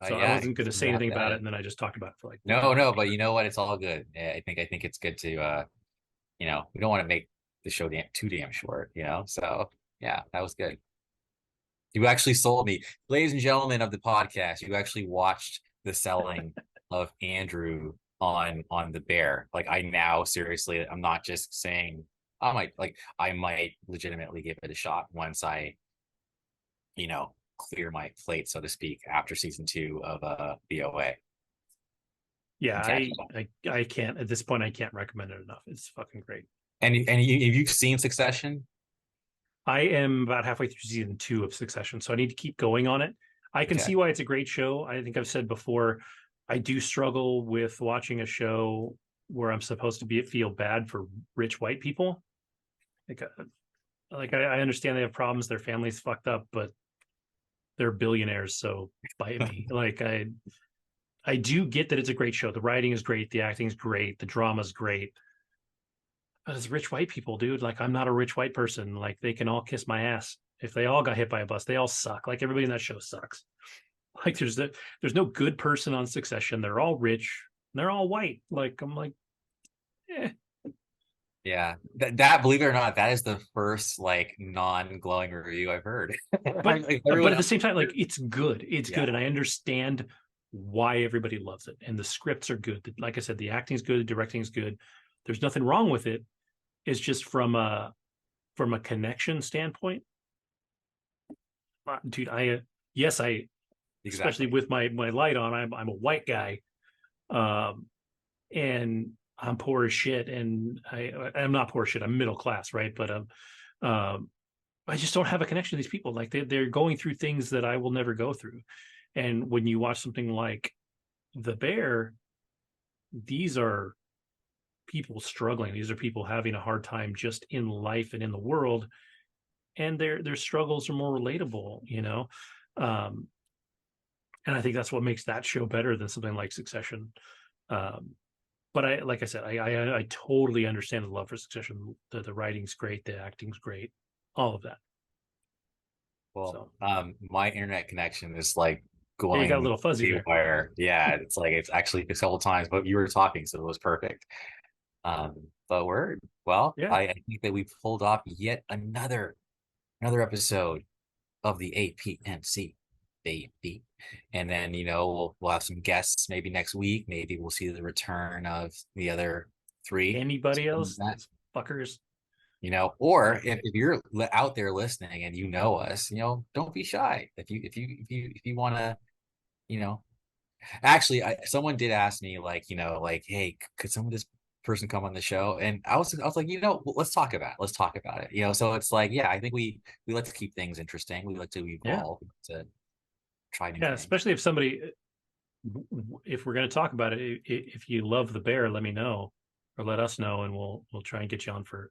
Speaker 2: So I
Speaker 1: Yeah,
Speaker 2: wasn't going to
Speaker 1: you
Speaker 2: say
Speaker 1: wrapped
Speaker 2: anything
Speaker 1: that
Speaker 2: about it,
Speaker 1: in.
Speaker 2: and then I just talked about it for like 40
Speaker 1: No,
Speaker 2: minutes.
Speaker 1: no, but you know what? It's all good. Yeah, I think it's good to we don't want to make the show too damn short, So yeah, that was good. You actually sold me. Ladies and gentlemen of the podcast, you actually watched the selling of Andrew on the bear. Like I now seriously, I'm not just saying I might legitimately give it a shot once I, clear my plate, so to speak, after season 2 of BOA
Speaker 2: Yeah,
Speaker 1: and catch up.
Speaker 2: I can't at this point. I can't recommend it enough. It's fucking great.
Speaker 1: And you've seen Succession?
Speaker 2: I am about halfway through season 2 of Succession, so I need to keep going on it. I can
Speaker 1: Okay.
Speaker 2: see why it's a great show. I think I've said before, I do struggle with watching a show where I'm supposed to feel bad for rich white people. Like, I understand they have problems, their family's fucked up, but they're billionaires, so bite me. I do get that it's a great show. The writing is great, the acting is great, the drama is great. But as rich white people, dude, like I'm not a rich white person. Like they can all kiss my ass. If they all got hit by a bus, they all suck. Like everybody in that show sucks. Like there's no good person on Succession. They're all rich. They're all white. Like I'm like, eh.
Speaker 1: Yeah, that believe it or not, that is the first like non-glowing review I've heard.
Speaker 2: But
Speaker 1: Like,
Speaker 2: but
Speaker 1: everyone
Speaker 2: at the
Speaker 1: else,
Speaker 2: same time, like it's good. It's
Speaker 1: yeah,
Speaker 2: good, and I understand why everybody loves it. And the scripts are good. Like I said, the acting's good, the directing's good. There's nothing wrong with it. It's just from a connection standpoint, dude. Yes, I especially
Speaker 1: exactly.
Speaker 2: with my light on. I'm a white guy, um, and I'm poor as shit, and I'm not poor as shit. I'm middle class, right? But um, I just don't have a connection to these people. Like they're going through things that I will never go through. And when you watch something like The Bear, these are people struggling. These are people having a hard time just in life and in the world, and their struggles are more relatable, Um, and I think that's what makes that show better than something like Succession. Um, but like I said, I totally understand the love for Succession. The writing's great, the acting's great, all of that.
Speaker 1: Well,
Speaker 2: So
Speaker 1: my internet connection is like
Speaker 2: yeah, you got a
Speaker 1: going
Speaker 2: little fuzzy there.
Speaker 1: haywire. Yeah, it's like it's actually a couple times, but you were talking, so it was perfect. But word. Well,
Speaker 2: Yeah,
Speaker 1: I think that we pulled off yet another episode of the APNC, baby. And then, we'll have some guests maybe next week. Maybe we'll see the return of the other three.
Speaker 2: anybody
Speaker 1: Something like
Speaker 2: else?
Speaker 1: that.
Speaker 2: Those fuckers.
Speaker 1: Or
Speaker 2: Yeah,
Speaker 1: if you're out there listening and you know us, don't be shy. If you want to, you know, actually, someone did ask me like, hey, could some of this person come on the show? And I was like, let's talk about it. Let's talk about it. So it's like, yeah, I think we like to keep things interesting. We like to
Speaker 2: yeah,
Speaker 1: evolve, to try new
Speaker 2: yeah.
Speaker 1: things.
Speaker 2: Especially if somebody, if we're going to talk about it, if you love The Bear, let me know or let us know, and we'll try and get you on for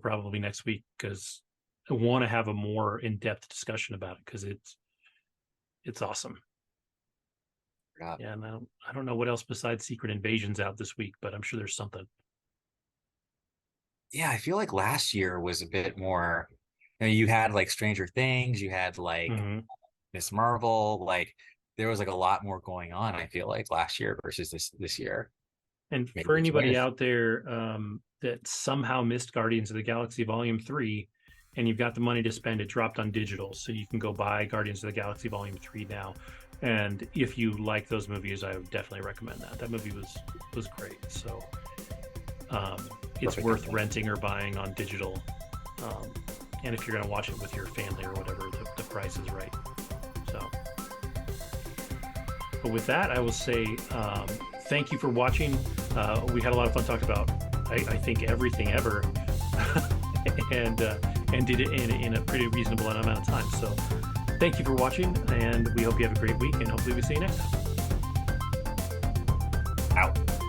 Speaker 2: probably next week because I want to have a more in depth discussion about it because it's awesome.
Speaker 1: Yeah,
Speaker 2: Yeah, and I don't know what else besides Secret Invasion's out this week, but I'm sure there's something.
Speaker 1: yeah. I feel like last year was a bit more. You had like Stranger Things. You had like
Speaker 2: Mm-hmm.
Speaker 1: Miss Marvel. Like there was like a lot more going on. I feel like last year versus this year.
Speaker 2: And
Speaker 1: Maybe
Speaker 2: for
Speaker 1: it's
Speaker 2: anybody
Speaker 1: winter.
Speaker 2: out there that somehow missed Guardians of the Galaxy Volume 3 and you've got the money to spend, it dropped on digital. So you can go buy Guardians of the Galaxy Volume 3 now. And if you like those movies, I would definitely recommend that. That movie was great. So it's
Speaker 1: Perfect
Speaker 2: worth
Speaker 1: company.
Speaker 2: renting or buying on digital. Um, and if you're going to watch it with your family or whatever, the price is right. So, but with that, I will say thank you for watching. We had a lot of fun talking about, I think, everything ever, and did it in a pretty reasonable amount of time. So, thank you for watching, and we hope you have a great week, and hopefully we see you next time.
Speaker 1: Out.